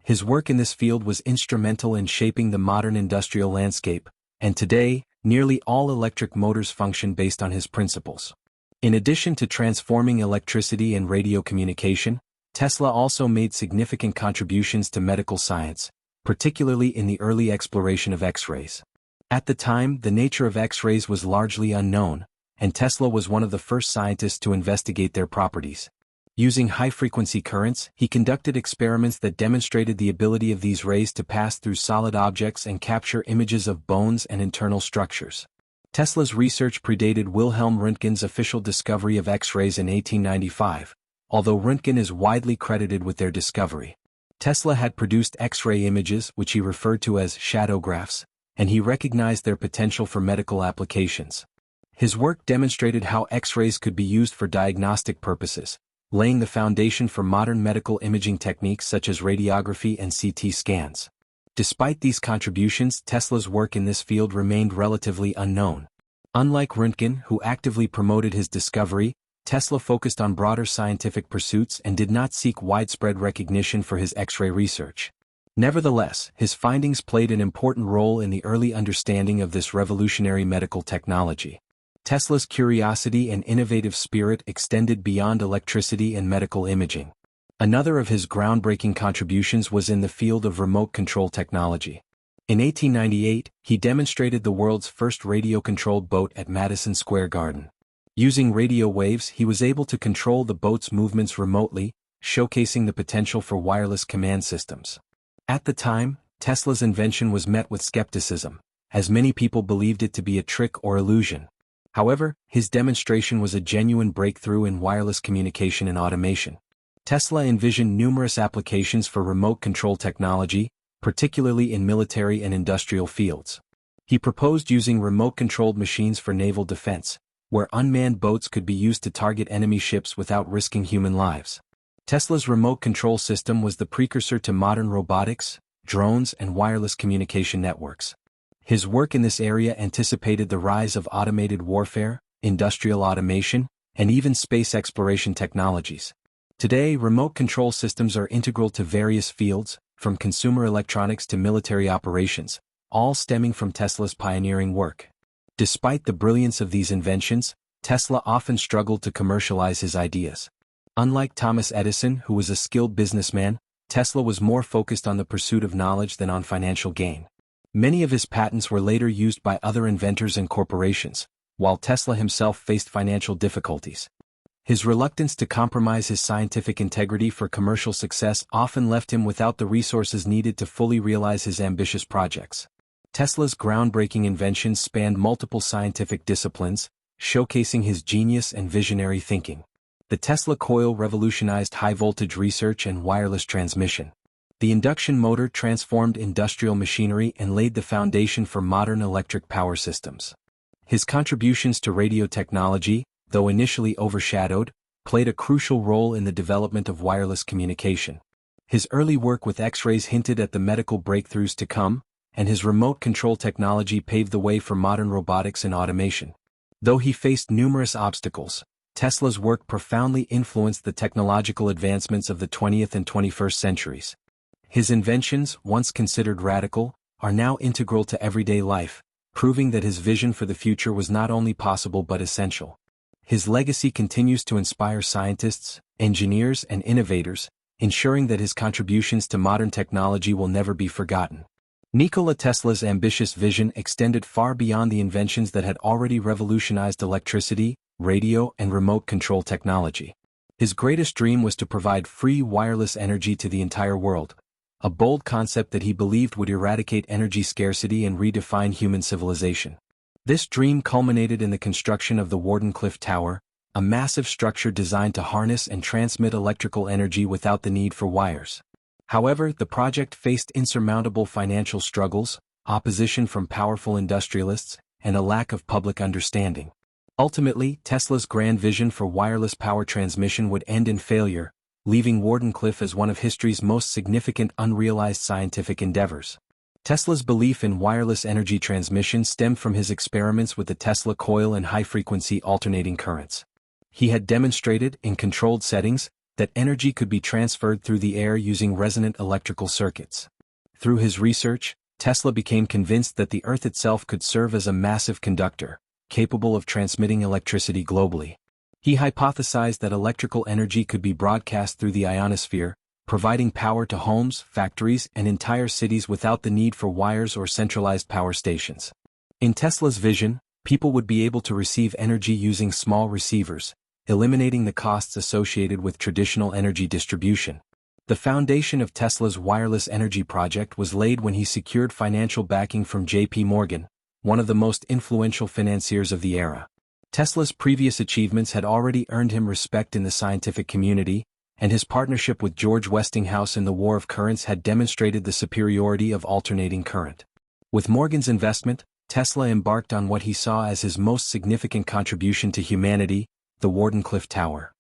His work in this field was instrumental in shaping the modern industrial landscape, and today, nearly all electric motors function based on his principles. In addition to transforming electricity and radio communication, Tesla also made significant contributions to medical science, particularly in the early exploration of X-rays. At the time, the nature of X-rays was largely unknown, and Tesla was one of the first scientists to investigate their properties. Using high-frequency currents, he conducted experiments that demonstrated the ability of these rays to pass through solid objects and capture images of bones and internal structures. Tesla's research predated Wilhelm Röntgen's official discovery of X-rays in 1895, although Röntgen is widely credited with their discovery. Tesla had produced X-ray images, which he referred to as shadowgraphs, and he recognized their potential for medical applications. His work demonstrated how X-rays could be used for diagnostic purposes, laying the foundation for modern medical imaging techniques such as radiography and CT scans. Despite these contributions, Tesla's work in this field remained relatively unknown. Unlike Röntgen, who actively promoted his discovery, Tesla focused on broader scientific pursuits and did not seek widespread recognition for his X-ray research. Nevertheless, his findings played an important role in the early understanding of this revolutionary medical technology. Tesla's curiosity and innovative spirit extended beyond electricity and medical imaging. Another of his groundbreaking contributions was in the field of remote control technology. In 1898, he demonstrated the world's first radio-controlled boat at Madison Square Garden. Using radio waves, he was able to control the boat's movements remotely, showcasing the potential for wireless command systems. At the time, Tesla's invention was met with skepticism, as many people believed it to be a trick or illusion. However, his demonstration was a genuine breakthrough in wireless communication and automation. Tesla envisioned numerous applications for remote control technology, particularly in military and industrial fields. He proposed using remote-controlled machines for naval defense, where unmanned boats could be used to target enemy ships without risking human lives. Tesla's remote control system was the precursor to modern robotics, drones, and wireless communication networks. His work in this area anticipated the rise of automated warfare, industrial automation, and even space exploration technologies. Today, remote control systems are integral to various fields, from consumer electronics to military operations, all stemming from Tesla's pioneering work. Despite the brilliance of these inventions, Tesla often struggled to commercialize his ideas. Unlike Thomas Edison, who was a skilled businessman, Tesla was more focused on the pursuit of knowledge than on financial gain. Many of his patents were later used by other inventors and corporations, while Tesla himself faced financial difficulties. His reluctance to compromise his scientific integrity for commercial success often left him without the resources needed to fully realize his ambitious projects. Tesla's groundbreaking inventions spanned multiple scientific disciplines, showcasing his genius and visionary thinking. The Tesla coil revolutionized high-voltage research and wireless transmission. The induction motor transformed industrial machinery and laid the foundation for modern electric power systems. His contributions to radio technology, though initially overshadowed, played a crucial role in the development of wireless communication. His early work with X-rays hinted at the medical breakthroughs to come, and his remote control technology paved the way for modern robotics and automation. Though he faced numerous obstacles, Tesla's work profoundly influenced the technological advancements of the 20th and 21st centuries. His inventions, once considered radical, are now integral to everyday life, proving that his vision for the future was not only possible but essential. His legacy continues to inspire scientists, engineers, and innovators, ensuring that his contributions to modern technology will never be forgotten. Nikola Tesla's ambitious vision extended far beyond the inventions that had already revolutionized electricity, radio, and remote control technology. His greatest dream was to provide free wireless energy to the entire world, a bold concept that he believed would eradicate energy scarcity and redefine human civilization. This dream culminated in the construction of the Wardenclyffe Tower, a massive structure designed to harness and transmit electrical energy without the need for wires. However, the project faced insurmountable financial struggles, opposition from powerful industrialists, and a lack of public understanding. Ultimately, Tesla's grand vision for wireless power transmission would end in failure, leaving Wardenclyffe as one of history's most significant unrealized scientific endeavors. Tesla's belief in wireless energy transmission stemmed from his experiments with the Tesla coil and high-frequency alternating currents. He had demonstrated, in controlled settings, that energy could be transferred through the air using resonant electrical circuits. Through his research, Tesla became convinced that the Earth itself could serve as a massive conductor, capable of transmitting electricity globally. He hypothesized that electrical energy could be broadcast through the ionosphere, providing power to homes, factories, and entire cities without the need for wires or centralized power stations. In Tesla's vision, people would be able to receive energy using small receivers, eliminating the costs associated with traditional energy distribution. The foundation of Tesla's wireless energy project was laid when he secured financial backing from J.P. Morgan, one of the most influential financiers of the era. Tesla's previous achievements had already earned him respect in the scientific community, and his partnership with George Westinghouse in the War of Currents had demonstrated the superiority of alternating current. With Morgan's investment, Tesla embarked on what he saw as his most significant contribution to humanity, the Wardenclyffe Tower.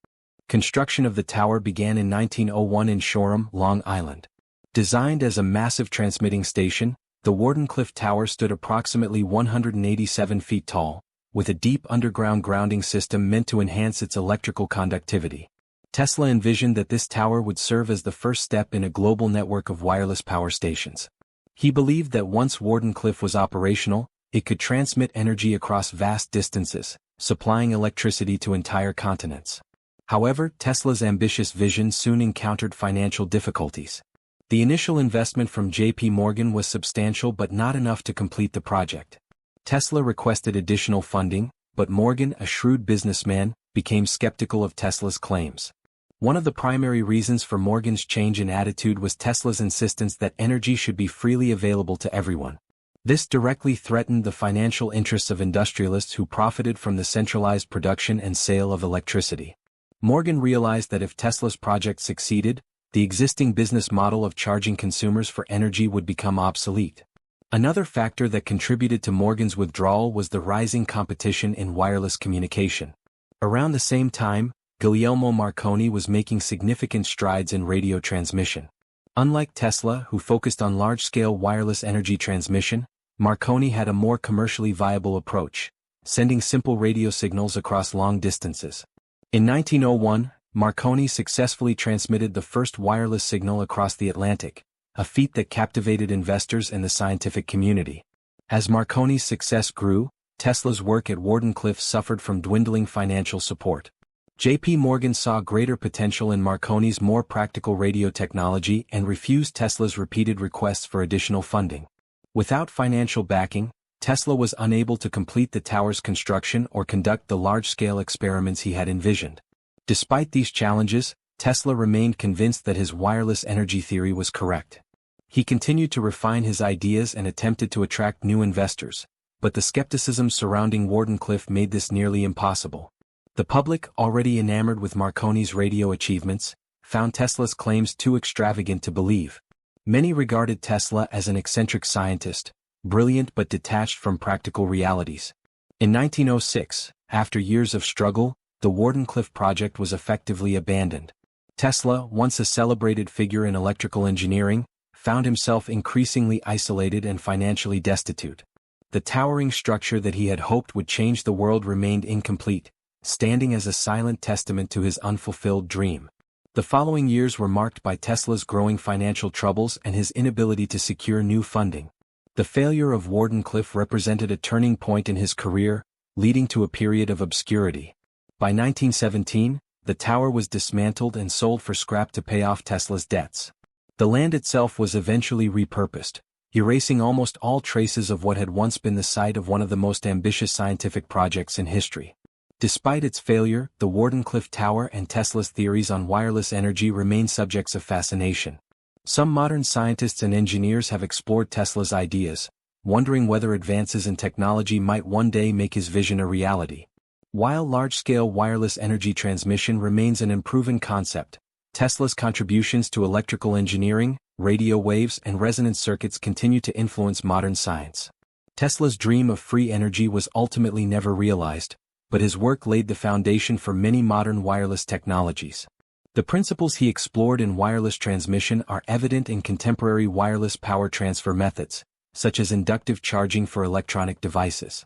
Construction of the tower began in 1901 in Shoreham, Long Island. Designed as a massive transmitting station, the Wardenclyffe Tower stood approximately 187 feet tall, with a deep underground grounding system meant to enhance its electrical conductivity. Tesla envisioned that this tower would serve as the first step in a global network of wireless power stations. He believed that once Wardenclyffe was operational, it could transmit energy across vast distances, supplying electricity to entire continents. However, Tesla's ambitious vision soon encountered financial difficulties. The initial investment from J.P. Morgan was substantial but not enough to complete the project. Tesla requested additional funding, but Morgan, a shrewd businessman, became skeptical of Tesla's claims. One of the primary reasons for Morgan's change in attitude was Tesla's insistence that energy should be freely available to everyone. This directly threatened the financial interests of industrialists who profited from the centralized production and sale of electricity. Morgan realized that if Tesla's project succeeded, the existing business model of charging consumers for energy would become obsolete. Another factor that contributed to Morgan's withdrawal was the rising competition in wireless communication. Around the same time, Guglielmo Marconi was making significant strides in radio transmission. Unlike Tesla, who focused on large-scale wireless energy transmission, Marconi had a more commercially viable approach, sending simple radio signals across long distances. In 1901, Marconi successfully transmitted the first wireless signal across the Atlantic, a feat that captivated investors and the scientific community. As Marconi's success grew, Tesla's work at Wardenclyffe suffered from dwindling financial support. J.P. Morgan saw greater potential in Marconi's more practical radio technology and refused Tesla's repeated requests for additional funding. Without financial backing, Tesla was unable to complete the tower's construction or conduct the large-scale experiments he had envisioned. Despite these challenges, Tesla remained convinced that his wireless energy theory was correct. He continued to refine his ideas and attempted to attract new investors, but the skepticism surrounding Wardenclyffe made this nearly impossible. The public, already enamored with Marconi's radio achievements, found Tesla's claims too extravagant to believe. Many regarded Tesla as an eccentric scientist, brilliant but detached from practical realities. In 1906, after years of struggle, the Wardenclyffe project was effectively abandoned. Tesla, once a celebrated figure in electrical engineering, found himself increasingly isolated and financially destitute. The towering structure that he had hoped would change the world remained incomplete, standing as a silent testament to his unfulfilled dream. The following years were marked by Tesla's growing financial troubles and his inability to secure new funding. The failure of Wardenclyffe represented a turning point in his career, leading to a period of obscurity. By 1917, the tower was dismantled and sold for scrap to pay off Tesla's debts. The land itself was eventually repurposed, erasing almost all traces of what had once been the site of one of the most ambitious scientific projects in history. Despite its failure, the Wardenclyffe Tower and Tesla's theories on wireless energy remain subjects of fascination. Some modern scientists and engineers have explored Tesla's ideas, wondering whether advances in technology might one day make his vision a reality. While large-scale wireless energy transmission remains an unproven concept, Tesla's contributions to electrical engineering, radio waves and resonance circuits continue to influence modern science. Tesla's dream of free energy was ultimately never realized, but his work laid the foundation for many modern wireless technologies. The principles he explored in wireless transmission are evident in contemporary wireless power transfer methods, such as inductive charging for electronic devices.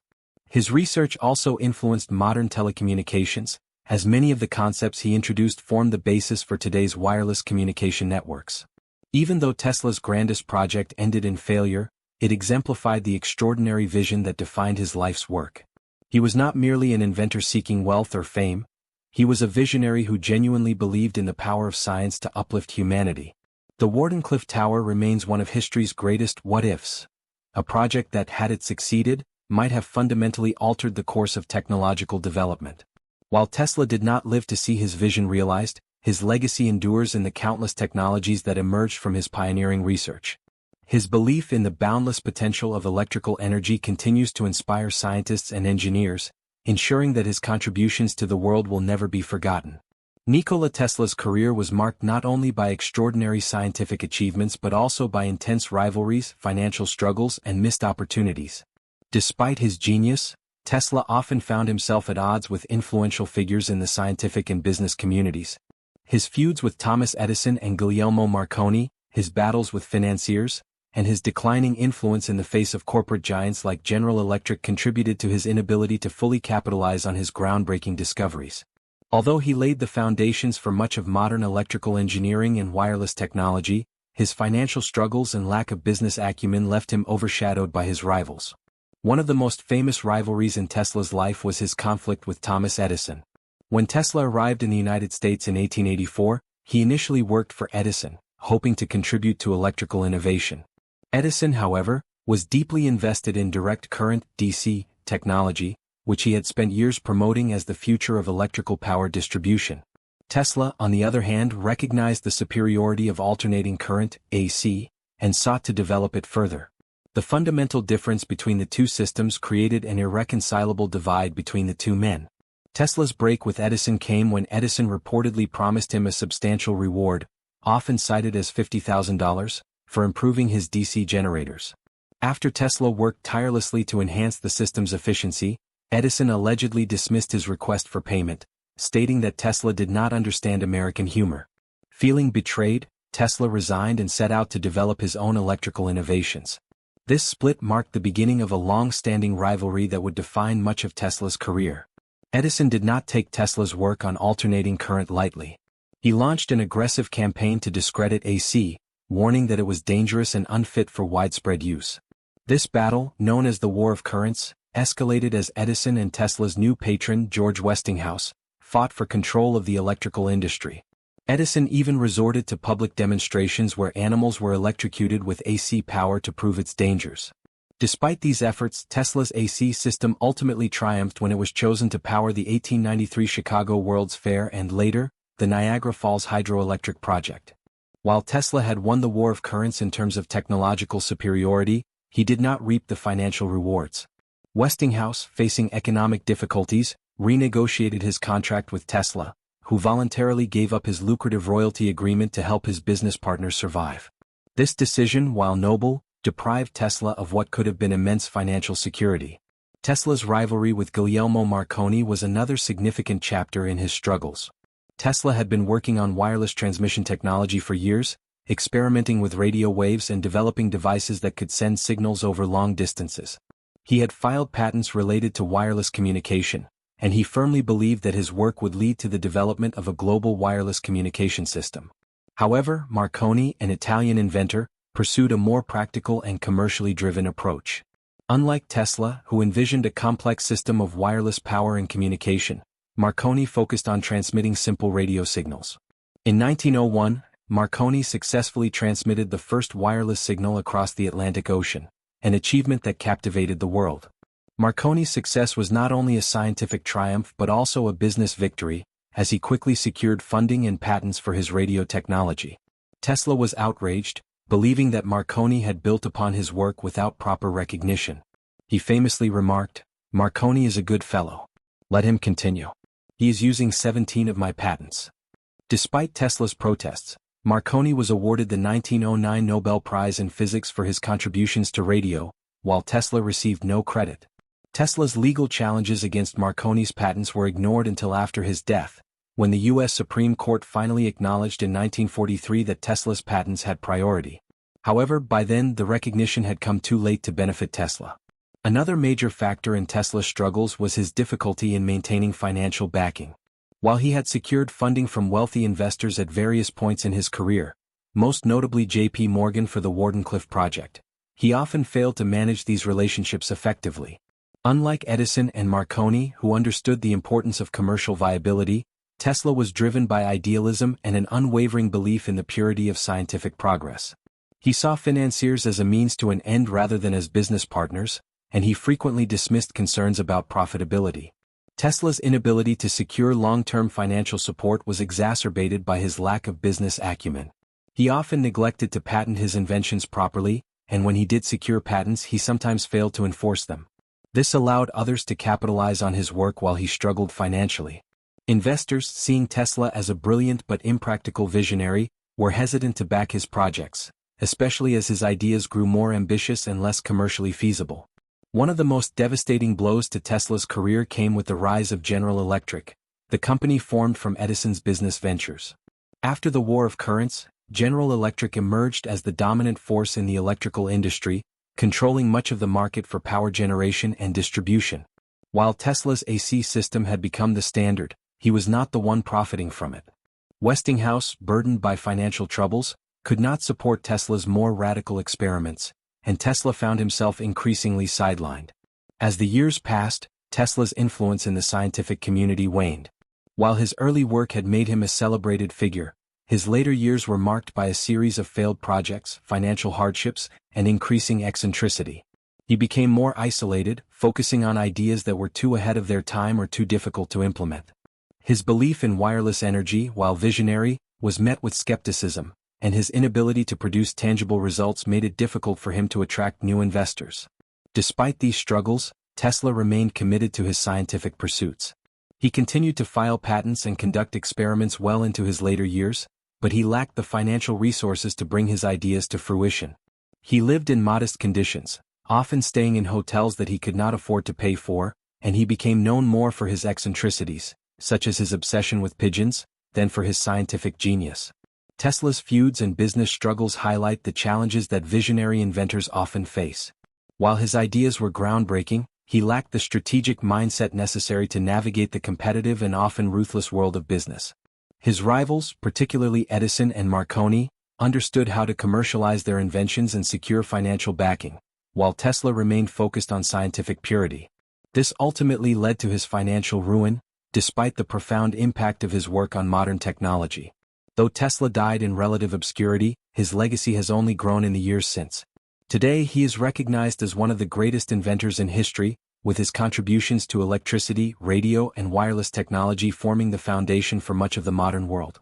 His research also influenced modern telecommunications, as many of the concepts he introduced form the basis for today's wireless communication networks. Even though Tesla's grandest project ended in failure, it exemplified the extraordinary vision that defined his life's work. He was not merely an inventor seeking wealth or fame, he was a visionary who genuinely believed in the power of science to uplift humanity. The Wardenclyffe Tower remains one of history's greatest what-ifs, a project that, had it succeeded, might have fundamentally altered the course of technological development. While Tesla did not live to see his vision realized, his legacy endures in the countless technologies that emerged from his pioneering research. His belief in the boundless potential of electrical energy continues to inspire scientists and engineers, ensuring that his contributions to the world will never be forgotten. Nikola Tesla's career was marked not only by extraordinary scientific achievements but also by intense rivalries, financial struggles, and missed opportunities. Despite his genius, Tesla often found himself at odds with influential figures in the scientific and business communities. His feuds with Thomas Edison and Guglielmo Marconi, his battles with financiers, and his declining influence in the face of corporate giants like General Electric contributed to his inability to fully capitalize on his groundbreaking discoveries. Although he laid the foundations for much of modern electrical engineering and wireless technology, his financial struggles and lack of business acumen left him overshadowed by his rivals. One of the most famous rivalries in Tesla's life was his conflict with Thomas Edison. When Tesla arrived in the United States in 1884, he initially worked for Edison, hoping to contribute to electrical innovation. Edison, however, was deeply invested in direct current (DC) technology, which he had spent years promoting as the future of electrical power distribution. Tesla, on the other hand, recognized the superiority of alternating current (AC) and sought to develop it further. The fundamental difference between the two systems created an irreconcilable divide between the two men. Tesla's break with Edison came when Edison reportedly promised him a substantial reward, often cited as $50,000, for improving his DC generators. After Tesla worked tirelessly to enhance the system's efficiency, Edison allegedly dismissed his request for payment, stating that Tesla did not understand American humor. Feeling betrayed, Tesla resigned and set out to develop his own electrical innovations. This split marked the beginning of a long-standing rivalry that would define much of Tesla's career. Edison did not take Tesla's work on alternating current lightly. He launched an aggressive campaign to discredit AC, warning that it was dangerous and unfit for widespread use. This battle, known as the War of Currents, escalated as Edison and Tesla's new patron, George Westinghouse, fought for control of the electrical industry. Edison even resorted to public demonstrations where animals were electrocuted with AC power to prove its dangers. Despite these efforts, Tesla's AC system ultimately triumphed when it was chosen to power the 1893 Chicago World's Fair and later, the Niagara Falls hydroelectric project. While Tesla had won the war of currents in terms of technological superiority, he did not reap the financial rewards. Westinghouse, facing economic difficulties, renegotiated his contract with Tesla, who voluntarily gave up his lucrative royalty agreement to help his business partners survive. This decision, while noble, deprived Tesla of what could have been immense financial security. Tesla's rivalry with Guglielmo Marconi was another significant chapter in his struggles. Tesla had been working on wireless transmission technology for years, experimenting with radio waves and developing devices that could send signals over long distances. He had filed patents related to wireless communication, and he firmly believed that his work would lead to the development of a global wireless communication system. However, Marconi, an Italian inventor, pursued a more practical and commercially driven approach. Unlike Tesla, who envisioned a complex system of wireless power and communication, Marconi focused on transmitting simple radio signals. In 1901, Marconi successfully transmitted the first wireless signal across the Atlantic Ocean, an achievement that captivated the world. Marconi's success was not only a scientific triumph but also a business victory, as he quickly secured funding and patents for his radio technology. Tesla was outraged, believing that Marconi had built upon his work without proper recognition. He famously remarked, "Marconi is a good fellow. Let him continue. He is using 17 of my patents." Despite Tesla's protests, Marconi was awarded the 1909 Nobel Prize in Physics for his contributions to radio, while Tesla received no credit. Tesla's legal challenges against Marconi's patents were ignored until after his death, when the U.S. Supreme Court finally acknowledged in 1943 that Tesla's patents had priority. However, by then the recognition had come too late to benefit Tesla. Another major factor in Tesla's struggles was his difficulty in maintaining financial backing. While he had secured funding from wealthy investors at various points in his career, most notably J.P. Morgan for the Wardenclyffe project, he often failed to manage these relationships effectively. Unlike Edison and Marconi, who understood the importance of commercial viability, Tesla was driven by idealism and an unwavering belief in the purity of scientific progress. He saw financiers as a means to an end rather than as business partners, and he frequently dismissed concerns about profitability. Tesla's inability to secure long-term financial support was exacerbated by his lack of business acumen. He often neglected to patent his inventions properly, and when he did secure patents he sometimes failed to enforce them. This allowed others to capitalize on his work while he struggled financially. Investors, seeing Tesla as a brilliant but impractical visionary, were hesitant to back his projects, especially as his ideas grew more ambitious and less commercially feasible. One of the most devastating blows to Tesla's career came with the rise of General Electric, the company formed from Edison's business ventures. After the War of Currents, General Electric emerged as the dominant force in the electrical industry, controlling much of the market for power generation and distribution. While Tesla's AC system had become the standard, he was not the one profiting from it. Westinghouse, burdened by financial troubles, could not support Tesla's more radical experiments, and Tesla found himself increasingly sidelined. As the years passed, Tesla's influence in the scientific community waned. While his early work had made him a celebrated figure, his later years were marked by a series of failed projects, financial hardships, and increasing eccentricity. He became more isolated, focusing on ideas that were too ahead of their time or too difficult to implement. His belief in wireless energy, while visionary, was met with skepticism, and his inability to produce tangible results made it difficult for him to attract new investors. Despite these struggles, Tesla remained committed to his scientific pursuits. He continued to file patents and conduct experiments well into his later years, but he lacked the financial resources to bring his ideas to fruition. He lived in modest conditions, often staying in hotels that he could not afford to pay for, and he became known more for his eccentricities, such as his obsession with pigeons, than for his scientific genius. Tesla's feuds and business struggles highlight the challenges that visionary inventors often face. While his ideas were groundbreaking, he lacked the strategic mindset necessary to navigate the competitive and often ruthless world of business. His rivals, particularly Edison and Marconi, understood how to commercialize their inventions and secure financial backing, while Tesla remained focused on scientific purity. This ultimately led to his financial ruin, despite the profound impact of his work on modern technology. Though Tesla died in relative obscurity, his legacy has only grown in the years since. Today he is recognized as one of the greatest inventors in history, with his contributions to electricity, radio, and wireless technology forming the foundation for much of the modern world.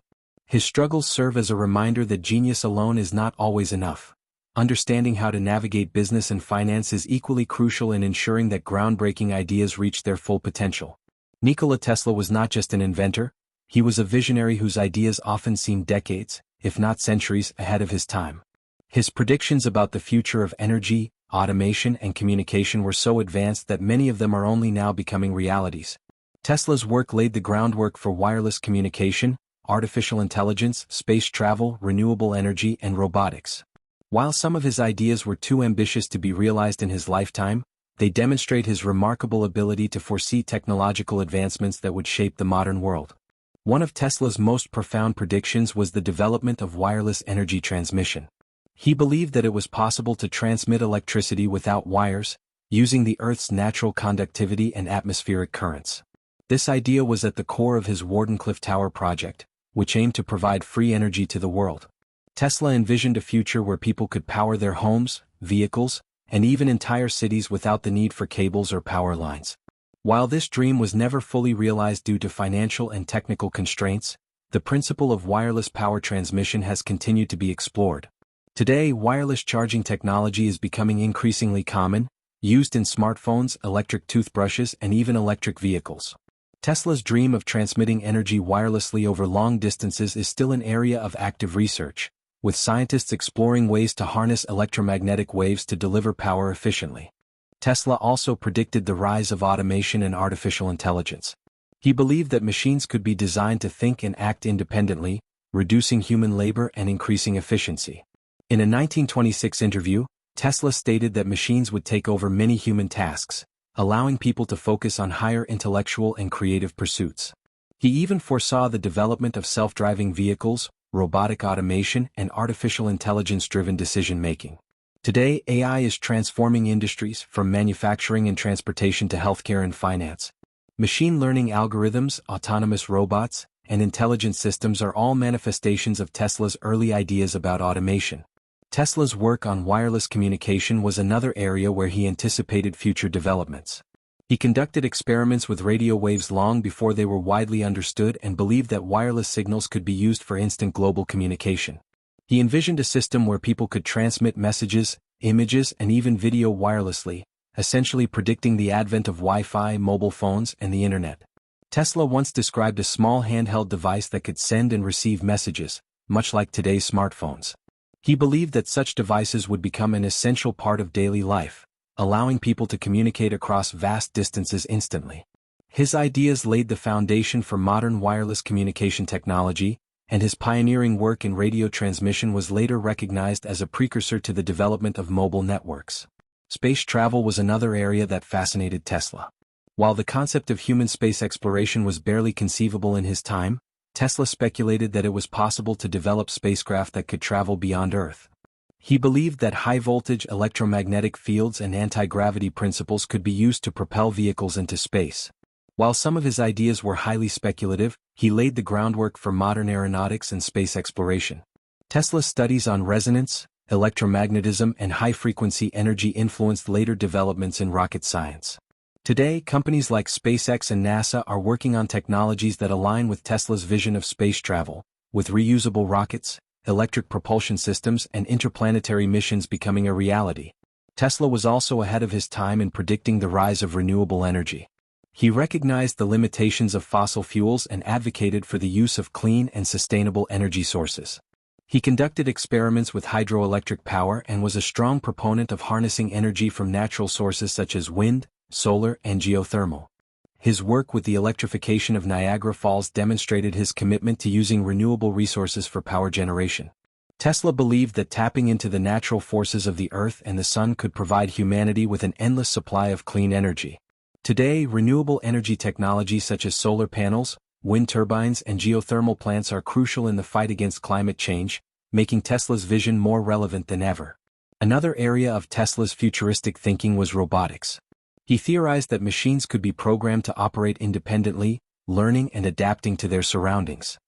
His struggles serve as a reminder that genius alone is not always enough. Understanding how to navigate business and finance is equally crucial in ensuring that groundbreaking ideas reach their full potential. Nikola Tesla was not just an inventor, he was a visionary whose ideas often seemed decades, if not centuries, ahead of his time. His predictions about the future of energy, automation, and communication were so advanced that many of them are only now becoming realities. Tesla's work laid the groundwork for wireless communication, artificial intelligence, space travel, renewable energy, and robotics. While some of his ideas were too ambitious to be realized in his lifetime, they demonstrate his remarkable ability to foresee technological advancements that would shape the modern world. One of Tesla's most profound predictions was the development of wireless energy transmission. He believed that it was possible to transmit electricity without wires, using the Earth's natural conductivity and atmospheric currents. This idea was at the core of his Wardenclyffe Tower project, which aimed to provide free energy to the world. Tesla envisioned a future where people could power their homes, vehicles, and even entire cities without the need for cables or power lines. While this dream was never fully realized due to financial and technical constraints, the principle of wireless power transmission has continued to be explored. Today, wireless charging technology is becoming increasingly common, used in smartphones, electric toothbrushes, and even electric vehicles. Tesla's dream of transmitting energy wirelessly over long distances is still an area of active research, with scientists exploring ways to harness electromagnetic waves to deliver power efficiently. Tesla also predicted the rise of automation and artificial intelligence. He believed that machines could be designed to think and act independently, reducing human labor and increasing efficiency. In a 1926 interview, Tesla stated that machines would take over many human tasks, allowing people to focus on higher intellectual and creative pursuits. He even foresaw the development of self-driving vehicles, robotic automation, and artificial intelligence-driven decision-making. Today, AI is transforming industries from manufacturing and transportation to healthcare and finance. Machine learning algorithms, autonomous robots, and intelligent systems are all manifestations of Tesla's early ideas about automation. Tesla's work on wireless communication was another area where he anticipated future developments. He conducted experiments with radio waves long before they were widely understood and believed that wireless signals could be used for instant global communication. He envisioned a system where people could transmit messages, images, and even video wirelessly, essentially predicting the advent of Wi-Fi, mobile phones, and the Internet. Tesla once described a small handheld device that could send and receive messages, much like today's smartphones. He believed that such devices would become an essential part of daily life, allowing people to communicate across vast distances instantly. His ideas laid the foundation for modern wireless communication technology, and his pioneering work in radio transmission was later recognized as a precursor to the development of mobile networks. Space travel was another area that fascinated Tesla. While the concept of human space exploration was barely conceivable in his time, Tesla speculated that it was possible to develop spacecraft that could travel beyond Earth. He believed that high-voltage electromagnetic fields and anti-gravity principles could be used to propel vehicles into space. While some of his ideas were highly speculative, he laid the groundwork for modern aeronautics and space exploration. Tesla's studies on resonance, electromagnetism, and high-frequency energy influenced later developments in rocket science. Today, companies like SpaceX and NASA are working on technologies that align with Tesla's vision of space travel, with reusable rockets, electric propulsion systems, and interplanetary missions becoming a reality. Tesla was also ahead of his time in predicting the rise of renewable energy. He recognized the limitations of fossil fuels and advocated for the use of clean and sustainable energy sources. He conducted experiments with hydroelectric power and was a strong proponent of harnessing energy from natural sources such as wind, solar, and geothermal. His work with the electrification of Niagara Falls demonstrated his commitment to using renewable resources for power generation. Tesla believed that tapping into the natural forces of the Earth and the Sun could provide humanity with an endless supply of clean energy. Today, renewable energy technologies such as solar panels, wind turbines, and geothermal plants are crucial in the fight against climate change, making Tesla's vision more relevant than ever. Another area of Tesla's futuristic thinking was robotics. He theorized that machines could be programmed to operate independently, learning and adapting to their surroundings.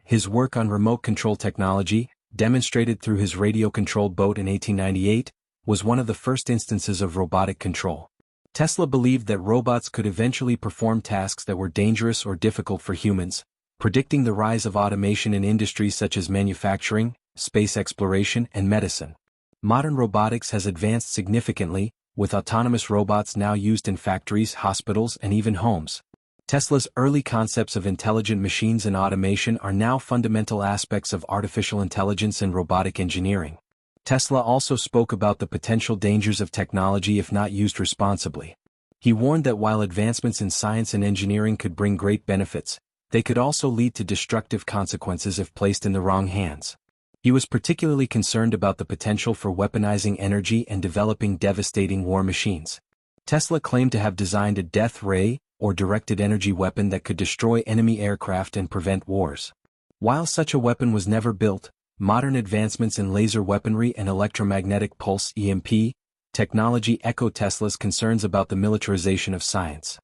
His work on remote control technology, demonstrated through his radio-controlled boat in 1898, was one of the first instances of robotic control. Tesla believed that robots could eventually perform tasks that were dangerous or difficult for humans, predicting the rise of automation in industries such as manufacturing, space exploration, and medicine. Modern robotics has advanced significantly, with autonomous robots now used in factories, hospitals, and even homes. Tesla's early concepts of intelligent machines and automation are now fundamental aspects of artificial intelligence and robotic engineering. Tesla also spoke about the potential dangers of technology if not used responsibly. He warned that while advancements in science and engineering could bring great benefits, they could also lead to destructive consequences if placed in the wrong hands. He was particularly concerned about the potential for weaponizing energy and developing devastating war machines. Tesla claimed to have designed a death ray, or directed energy weapon that could destroy enemy aircraft and prevent wars. While such a weapon was never built, modern advancements in laser weaponry and electromagnetic pulse (EMP) technology echo Tesla's concerns about the militarization of science.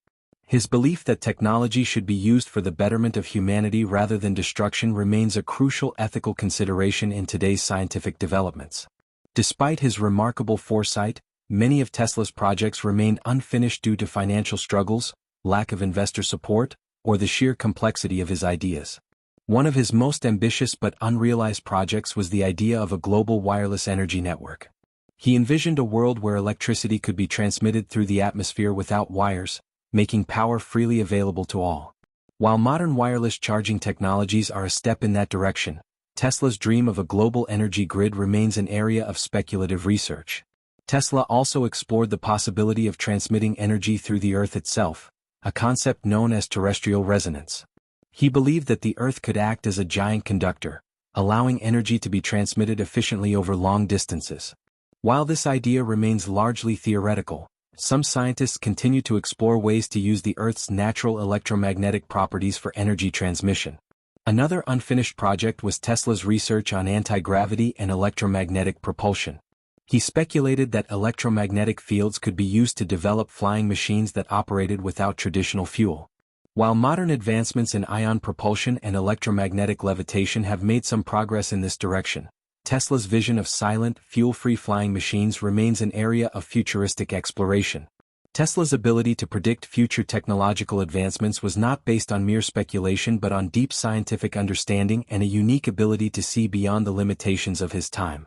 His belief that technology should be used for the betterment of humanity rather than destruction remains a crucial ethical consideration in today's scientific developments. Despite his remarkable foresight, many of Tesla's projects remained unfinished due to financial struggles, lack of investor support, or the sheer complexity of his ideas. One of his most ambitious but unrealized projects was the idea of a global wireless energy network. He envisioned a world where electricity could be transmitted through the atmosphere without wires, making power freely available to all. While modern wireless charging technologies are a step in that direction, Tesla's dream of a global energy grid remains an area of speculative research. Tesla also explored the possibility of transmitting energy through the Earth itself, a concept known as terrestrial resonance. He believed that the Earth could act as a giant conductor, allowing energy to be transmitted efficiently over long distances. While this idea remains largely theoretical, some scientists continue to explore ways to use the Earth's natural electromagnetic properties for energy transmission. Another unfinished project was Tesla's research on anti-gravity and electromagnetic propulsion. He speculated that electromagnetic fields could be used to develop flying machines that operated without traditional fuel. While modern advancements in ion propulsion and electromagnetic levitation have made some progress in this direction, Tesla's vision of silent, fuel-free flying machines remains an area of futuristic exploration. Tesla's ability to predict future technological advancements was not based on mere speculation but on deep scientific understanding and a unique ability to see beyond the limitations of his time.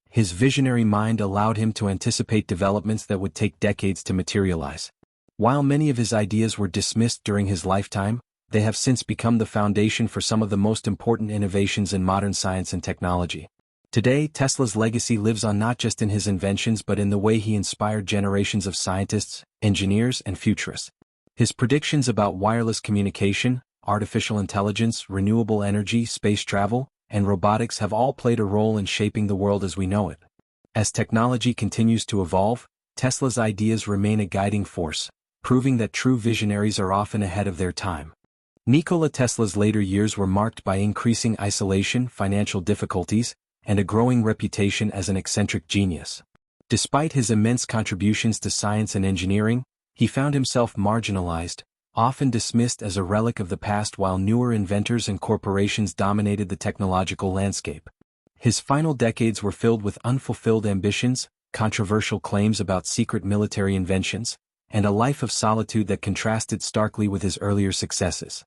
His visionary mind allowed him to anticipate developments that would take decades to materialize. While many of his ideas were dismissed during his lifetime, they have since become the foundation for some of the most important innovations in modern science and technology. Today, Tesla's legacy lives on not just in his inventions but in the way he inspired generations of scientists, engineers, and futurists. His predictions about wireless communication, artificial intelligence, renewable energy, space travel, and robotics have all played a role in shaping the world as we know it. As technology continues to evolve, Tesla's ideas remain a guiding force, proving that true visionaries are often ahead of their time. Nikola Tesla's later years were marked by increasing isolation, financial difficulties, and a growing reputation as an eccentric genius. Despite his immense contributions to science and engineering, he found himself marginalized, often dismissed as a relic of the past while newer inventors and corporations dominated the technological landscape. His final decades were filled with unfulfilled ambitions, controversial claims about secret military inventions, and a life of solitude that contrasted starkly with his earlier successes.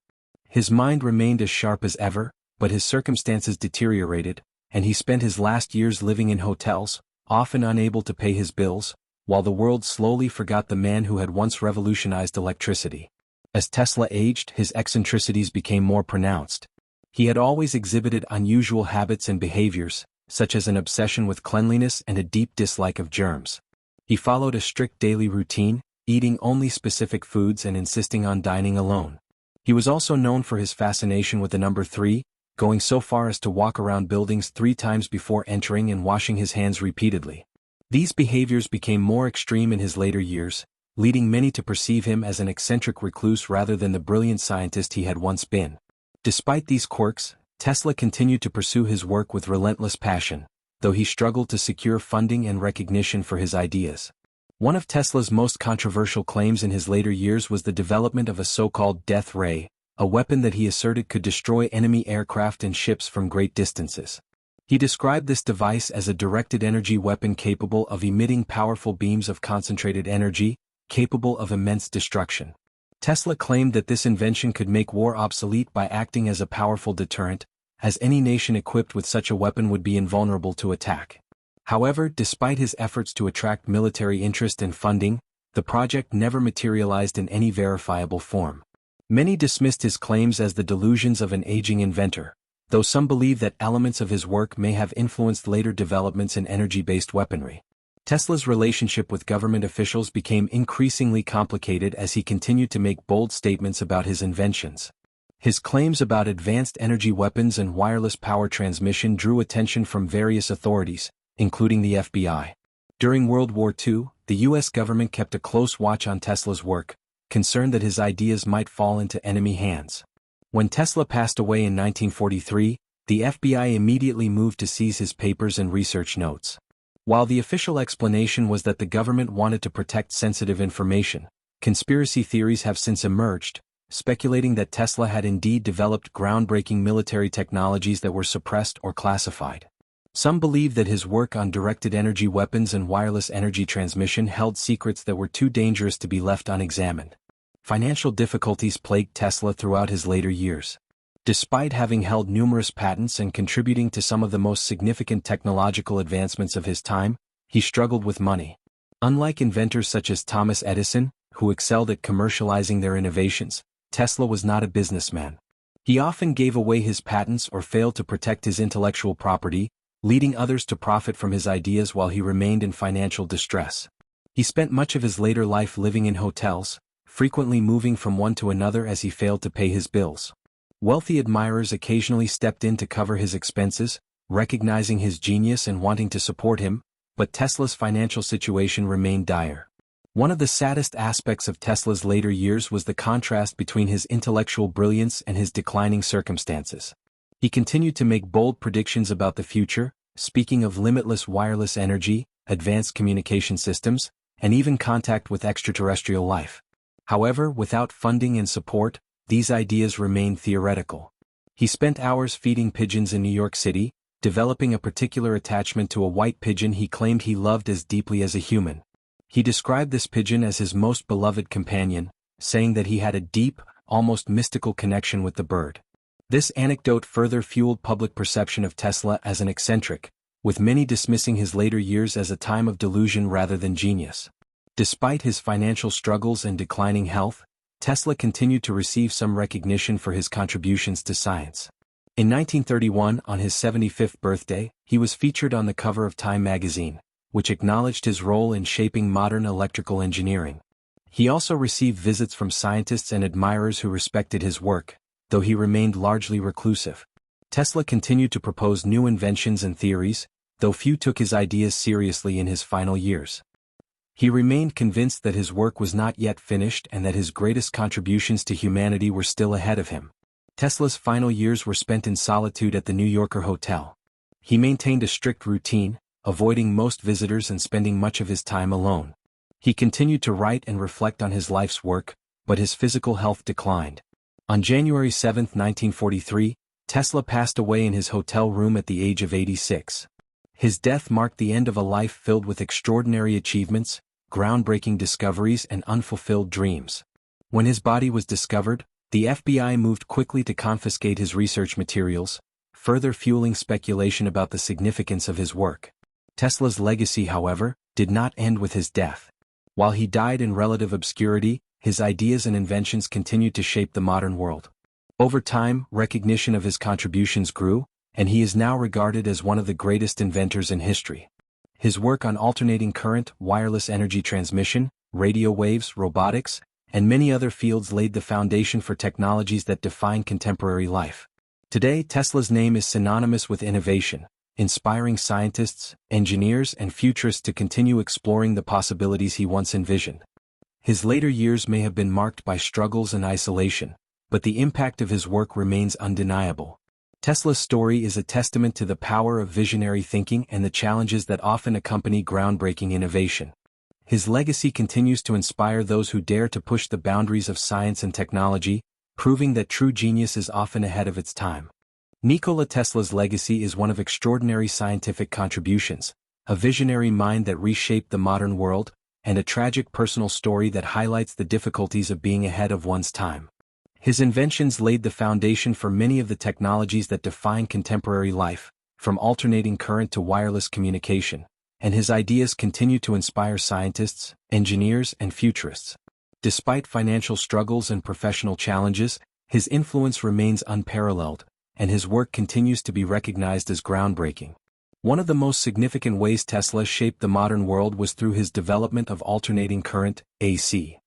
His mind remained as sharp as ever, but his circumstances deteriorated, and he spent his last years living in hotels, often unable to pay his bills, while the world slowly forgot the man who had once revolutionized electricity. As Tesla aged, his eccentricities became more pronounced. He had always exhibited unusual habits and behaviors, such as an obsession with cleanliness and a deep dislike of germs. He followed a strict daily routine, eating only specific foods and insisting on dining alone. He was also known for his fascination with the number 3, going so far as to walk around buildings 3 times before entering and washing his hands repeatedly. These behaviors became more extreme in his later years, leading many to perceive him as an eccentric recluse rather than the brilliant scientist he had once been. Despite these quirks, Tesla continued to pursue his work with relentless passion, though he struggled to secure funding and recognition for his ideas. One of Tesla's most controversial claims in his later years was the development of a so-called death ray, a weapon that he asserted could destroy enemy aircraft and ships from great distances. He described this device as a directed energy weapon capable of emitting powerful beams of concentrated energy, capable of immense destruction. Tesla claimed that this invention could make war obsolete by acting as a powerful deterrent, as any nation equipped with such a weapon would be invulnerable to attack. However, despite his efforts to attract military interest and funding, the project never materialized in any verifiable form. Many dismissed his claims as the delusions of an aging inventor, though some believe that elements of his work may have influenced later developments in energy-based weaponry. Tesla's relationship with government officials became increasingly complicated as he continued to make bold statements about his inventions. His claims about advanced energy weapons and wireless power transmission drew attention from various authorities, including the FBI. During World War II, the U.S. government kept a close watch on Tesla's work, concerned that his ideas might fall into enemy hands. When Tesla passed away in 1943, the FBI immediately moved to seize his papers and research notes. While the official explanation was that the government wanted to protect sensitive information, conspiracy theories have since emerged, speculating that Tesla had indeed developed groundbreaking military technologies that were suppressed or classified. Some believe that his work on directed energy weapons and wireless energy transmission held secrets that were too dangerous to be left unexamined. Financial difficulties plagued Tesla throughout his later years. Despite having held numerous patents and contributing to some of the most significant technological advancements of his time, he struggled with money. Unlike inventors such as Thomas Edison, who excelled at commercializing their innovations, Tesla was not a businessman. He often gave away his patents or failed to protect his intellectual property, leading others to profit from his ideas while he remained in financial distress. He spent much of his later life living in hotels, frequently moving from one to another as he failed to pay his bills. Wealthy admirers occasionally stepped in to cover his expenses, recognizing his genius and wanting to support him, but Tesla's financial situation remained dire. One of the saddest aspects of Tesla's later years was the contrast between his intellectual brilliance and his declining circumstances. He continued to make bold predictions about the future, speaking of limitless wireless energy, advanced communication systems, and even contact with extraterrestrial life. However, without funding and support, these ideas remained theoretical. He spent hours feeding pigeons in New York City, developing a particular attachment to a white pigeon he claimed he loved as deeply as a human. He described this pigeon as his most beloved companion, saying that he had a deep, almost mystical connection with the bird. This anecdote further fueled public perception of Tesla as an eccentric, with many dismissing his later years as a time of delusion rather than genius. Despite his financial struggles and declining health, Tesla continued to receive some recognition for his contributions to science. In 1931, on his 75th birthday, he was featured on the cover of Time magazine, which acknowledged his role in shaping modern electrical engineering. He also received visits from scientists and admirers who respected his work, though he remained largely reclusive. Tesla continued to propose new inventions and theories, though few took his ideas seriously in his final years. He remained convinced that his work was not yet finished and that his greatest contributions to humanity were still ahead of him. Tesla's final years were spent in solitude at the New Yorker hotel. He maintained a strict routine, avoiding most visitors and spending much of his time alone. He continued to write and reflect on his life's work, but his physical health declined. On January 7, 1943, Tesla passed away in his hotel room at the age of 86. His death marked the end of a life filled with extraordinary achievements, groundbreaking discoveries and unfulfilled dreams. When his body was discovered, the FBI moved quickly to confiscate his research materials, further fueling speculation about the significance of his work. Tesla's legacy, however, did not end with his death. While he died in relative obscurity, his ideas and inventions continued to shape the modern world. Over time, recognition of his contributions grew, and he is now regarded as one of the greatest inventors in history. His work on alternating current, wireless energy transmission, radio waves, robotics, and many other fields laid the foundation for technologies that define contemporary life. Today, Tesla's name is synonymous with innovation, inspiring scientists, engineers, and futurists to continue exploring the possibilities he once envisioned. His later years may have been marked by struggles and isolation, but the impact of his work remains undeniable. Tesla's story is a testament to the power of visionary thinking and the challenges that often accompany groundbreaking innovation. His legacy continues to inspire those who dare to push the boundaries of science and technology, proving that true genius is often ahead of its time. Nikola Tesla's legacy is one of extraordinary scientific contributions, a visionary mind that reshaped the modern world, and a tragic personal story that highlights the difficulties of being ahead of one's time. His inventions laid the foundation for many of the technologies that define contemporary life, from alternating current to wireless communication, and his ideas continue to inspire scientists, engineers, and futurists. Despite financial struggles and professional challenges, his influence remains unparalleled, and his work continues to be recognized as groundbreaking. One of the most significant ways Tesla shaped the modern world was through his development of alternating current, AC.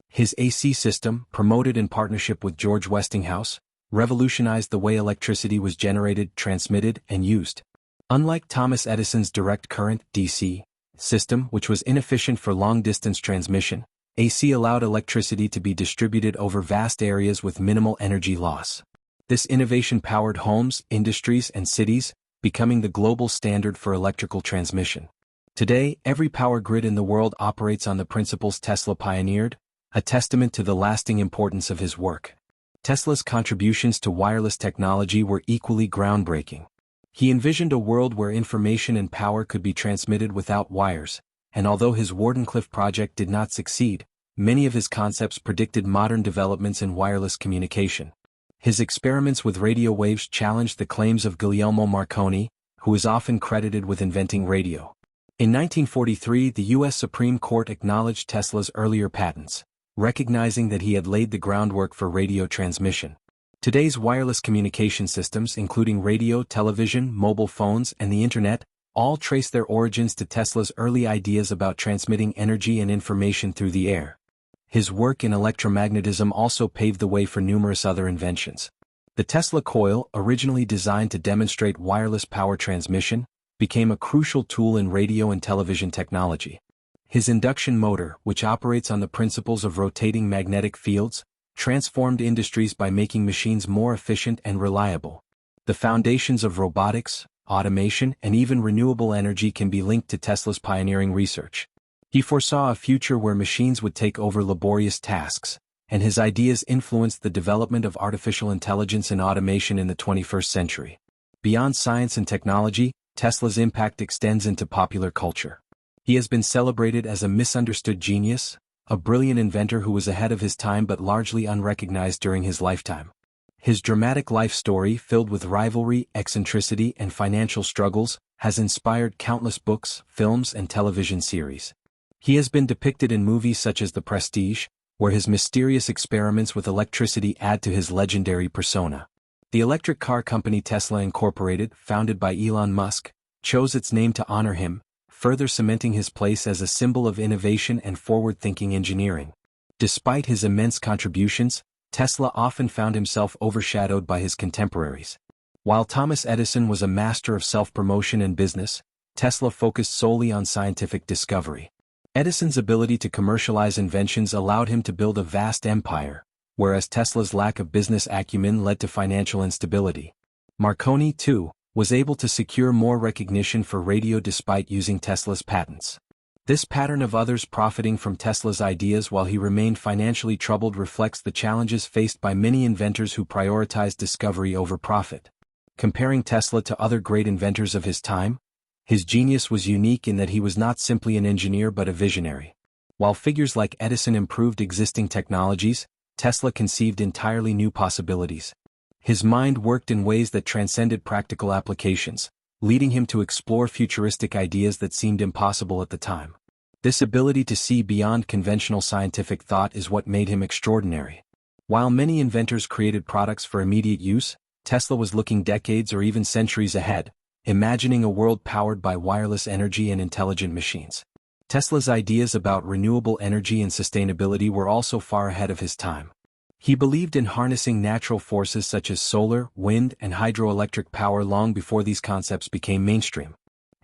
His AC system, promoted in partnership with George Westinghouse, revolutionized the way electricity was generated, transmitted, and used. Unlike Thomas Edison's direct current, DC, system, which was inefficient for long-distance transmission, AC allowed electricity to be distributed over vast areas with minimal energy loss. This innovation powered homes, industries, and cities, becoming the global standard for electrical transmission. Today, every power grid in the world operates on the principles Tesla pioneered, a testament to the lasting importance of his work. Tesla's contributions to wireless technology were equally groundbreaking. He envisioned a world where information and power could be transmitted without wires, and although his Wardenclyffe project did not succeed, many of his concepts predicted modern developments in wireless communication. His experiments with radio waves challenged the claims of Guglielmo Marconi, who is often credited with inventing radio. In 1943, the U.S. Supreme Court acknowledged Tesla's earlier patents, recognizing that he had laid the groundwork for radio transmission. Today's wireless communication systems, including radio, television, mobile phones, and the Internet, all trace their origins to Tesla's early ideas about transmitting energy and information through the air. His work in electromagnetism also paved the way for numerous other inventions. The Tesla coil, originally designed to demonstrate wireless power transmission, became a crucial tool in radio and television technology. His induction motor, which operates on the principles of rotating magnetic fields, transformed industries by making machines more efficient and reliable. The foundations of robotics, automation, and even renewable energy can be linked to Tesla's pioneering research. He foresaw a future where machines would take over laborious tasks, and his ideas influenced the development of artificial intelligence and automation in the 21st century. Beyond science and technology, Tesla's impact extends into popular culture. He has been celebrated as a misunderstood genius, a brilliant inventor who was ahead of his time but largely unrecognized during his lifetime. His dramatic life story, filled with rivalry, eccentricity, and financial struggles, has inspired countless books, films, and television series. He has been depicted in movies such as The Prestige, where his mysterious experiments with electricity add to his legendary persona. The electric car company Tesla Incorporated, founded by Elon Musk, chose its name to honor him, further cementing his place as a symbol of innovation and forward-thinking engineering. Despite his immense contributions, Tesla often found himself overshadowed by his contemporaries. While Thomas Edison was a master of self-promotion and business, Tesla focused solely on scientific discovery. Edison's ability to commercialize inventions allowed him to build a vast empire, whereas Tesla's lack of business acumen led to financial instability. Marconi, too, was able to secure more recognition for radio despite using Tesla's patents. This pattern of others profiting from Tesla's ideas while he remained financially troubled reflects the challenges faced by many inventors who prioritized discovery over profit. Comparing Tesla to other great inventors of his time, his genius was unique in that he was not simply an engineer but a visionary. While figures like Edison improved existing technologies, Tesla conceived entirely new possibilities. His mind worked in ways that transcended practical applications, leading him to explore futuristic ideas that seemed impossible at the time. This ability to see beyond conventional scientific thought is what made him extraordinary. While many inventors created products for immediate use, Tesla was looking decades or even centuries ahead, imagining a world powered by wireless energy and intelligent machines. Tesla's ideas about renewable energy and sustainability were also far ahead of his time. He believed in harnessing natural forces such as solar, wind, and hydroelectric power long before these concepts became mainstream.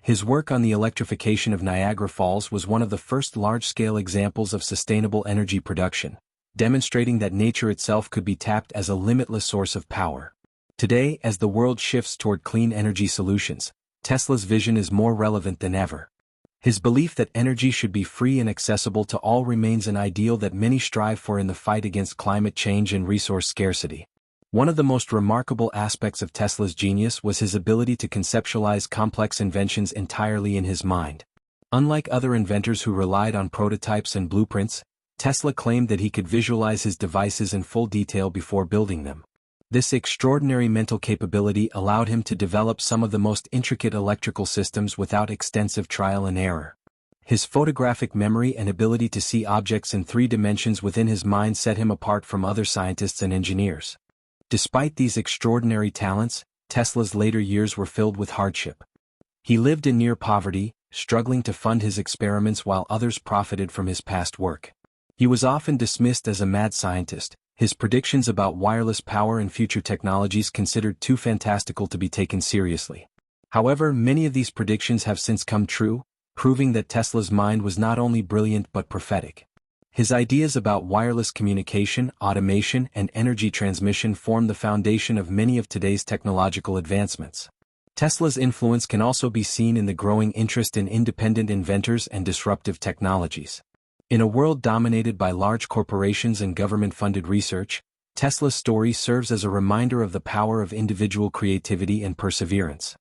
His work on the electrification of Niagara Falls was one of the first large-scale examples of sustainable energy production, demonstrating that nature itself could be tapped as a limitless source of power. Today, as the world shifts toward clean energy solutions, Tesla's vision is more relevant than ever. His belief that energy should be free and accessible to all remains an ideal that many strive for in the fight against climate change and resource scarcity. One of the most remarkable aspects of Tesla's genius was his ability to conceptualize complex inventions entirely in his mind. Unlike other inventors who relied on prototypes and blueprints, Tesla claimed that he could visualize his devices in full detail before building them. This extraordinary mental capability allowed him to develop some of the most intricate electrical systems without extensive trial and error. His photographic memory and ability to see objects in 3 dimensions within his mind set him apart from other scientists and engineers. Despite these extraordinary talents, Tesla's later years were filled with hardship. He lived in near poverty, struggling to fund his experiments while others profited from his past work. He was often dismissed as a mad scientist, his predictions about wireless power and future technologies considered too fantastical to be taken seriously. However, many of these predictions have since come true, proving that Tesla's mind was not only brilliant but prophetic. His ideas about wireless communication, automation, and energy transmission form the foundation of many of today's technological advancements. Tesla's influence can also be seen in the growing interest in independent inventors and disruptive technologies. In a world dominated by large corporations and government-funded research, Tesla's story serves as a reminder of the power of individual creativity and perseverance.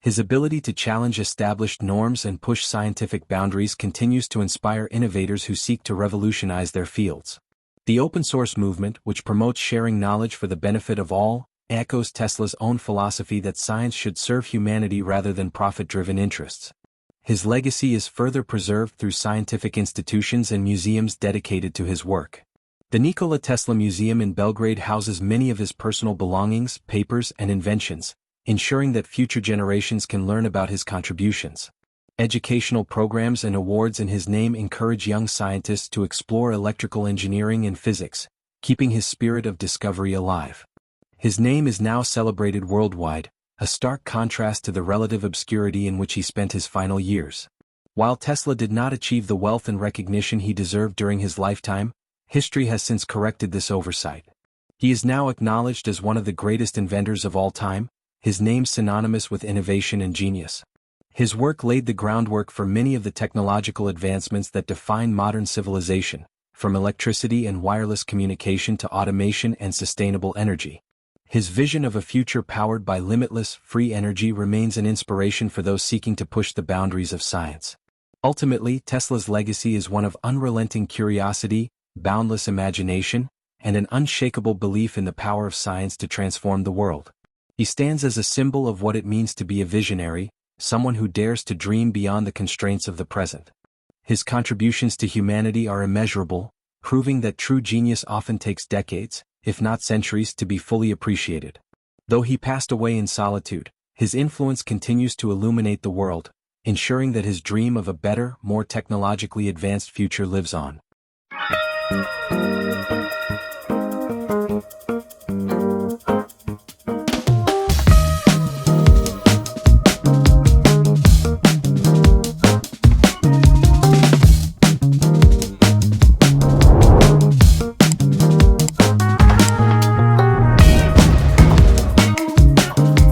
His ability to challenge established norms and push scientific boundaries continues to inspire innovators who seek to revolutionize their fields. The open-source movement, which promotes sharing knowledge for the benefit of all, echoes Tesla's own philosophy that science should serve humanity rather than profit-driven interests. His legacy is further preserved through scientific institutions and museums dedicated to his work. The Nikola Tesla Museum in Belgrade houses many of his personal belongings, papers, and inventions, ensuring that future generations can learn about his contributions. Educational programs and awards in his name encourage young scientists to explore electrical engineering and physics, keeping his spirit of discovery alive. His name is now celebrated worldwide, a stark contrast to the relative obscurity in which he spent his final years. While Tesla did not achieve the wealth and recognition he deserved during his lifetime, history has since corrected this oversight. He is now acknowledged as one of the greatest inventors of all time, his name synonymous with innovation and genius. His work laid the groundwork for many of the technological advancements that define modern civilization, from electricity and wireless communication to automation and sustainable energy. His vision of a future powered by limitless, free energy remains an inspiration for those seeking to push the boundaries of science. Ultimately, Tesla's legacy is one of unrelenting curiosity, boundless imagination, and an unshakable belief in the power of science to transform the world. He stands as a symbol of what it means to be a visionary, someone who dares to dream beyond the constraints of the present. His contributions to humanity are immeasurable, proving that true genius often takes decades, if not centuries, to be fully appreciated. Though he passed away in solitude, his influence continues to illuminate the world, ensuring that his dream of a better, more technologically advanced future lives on.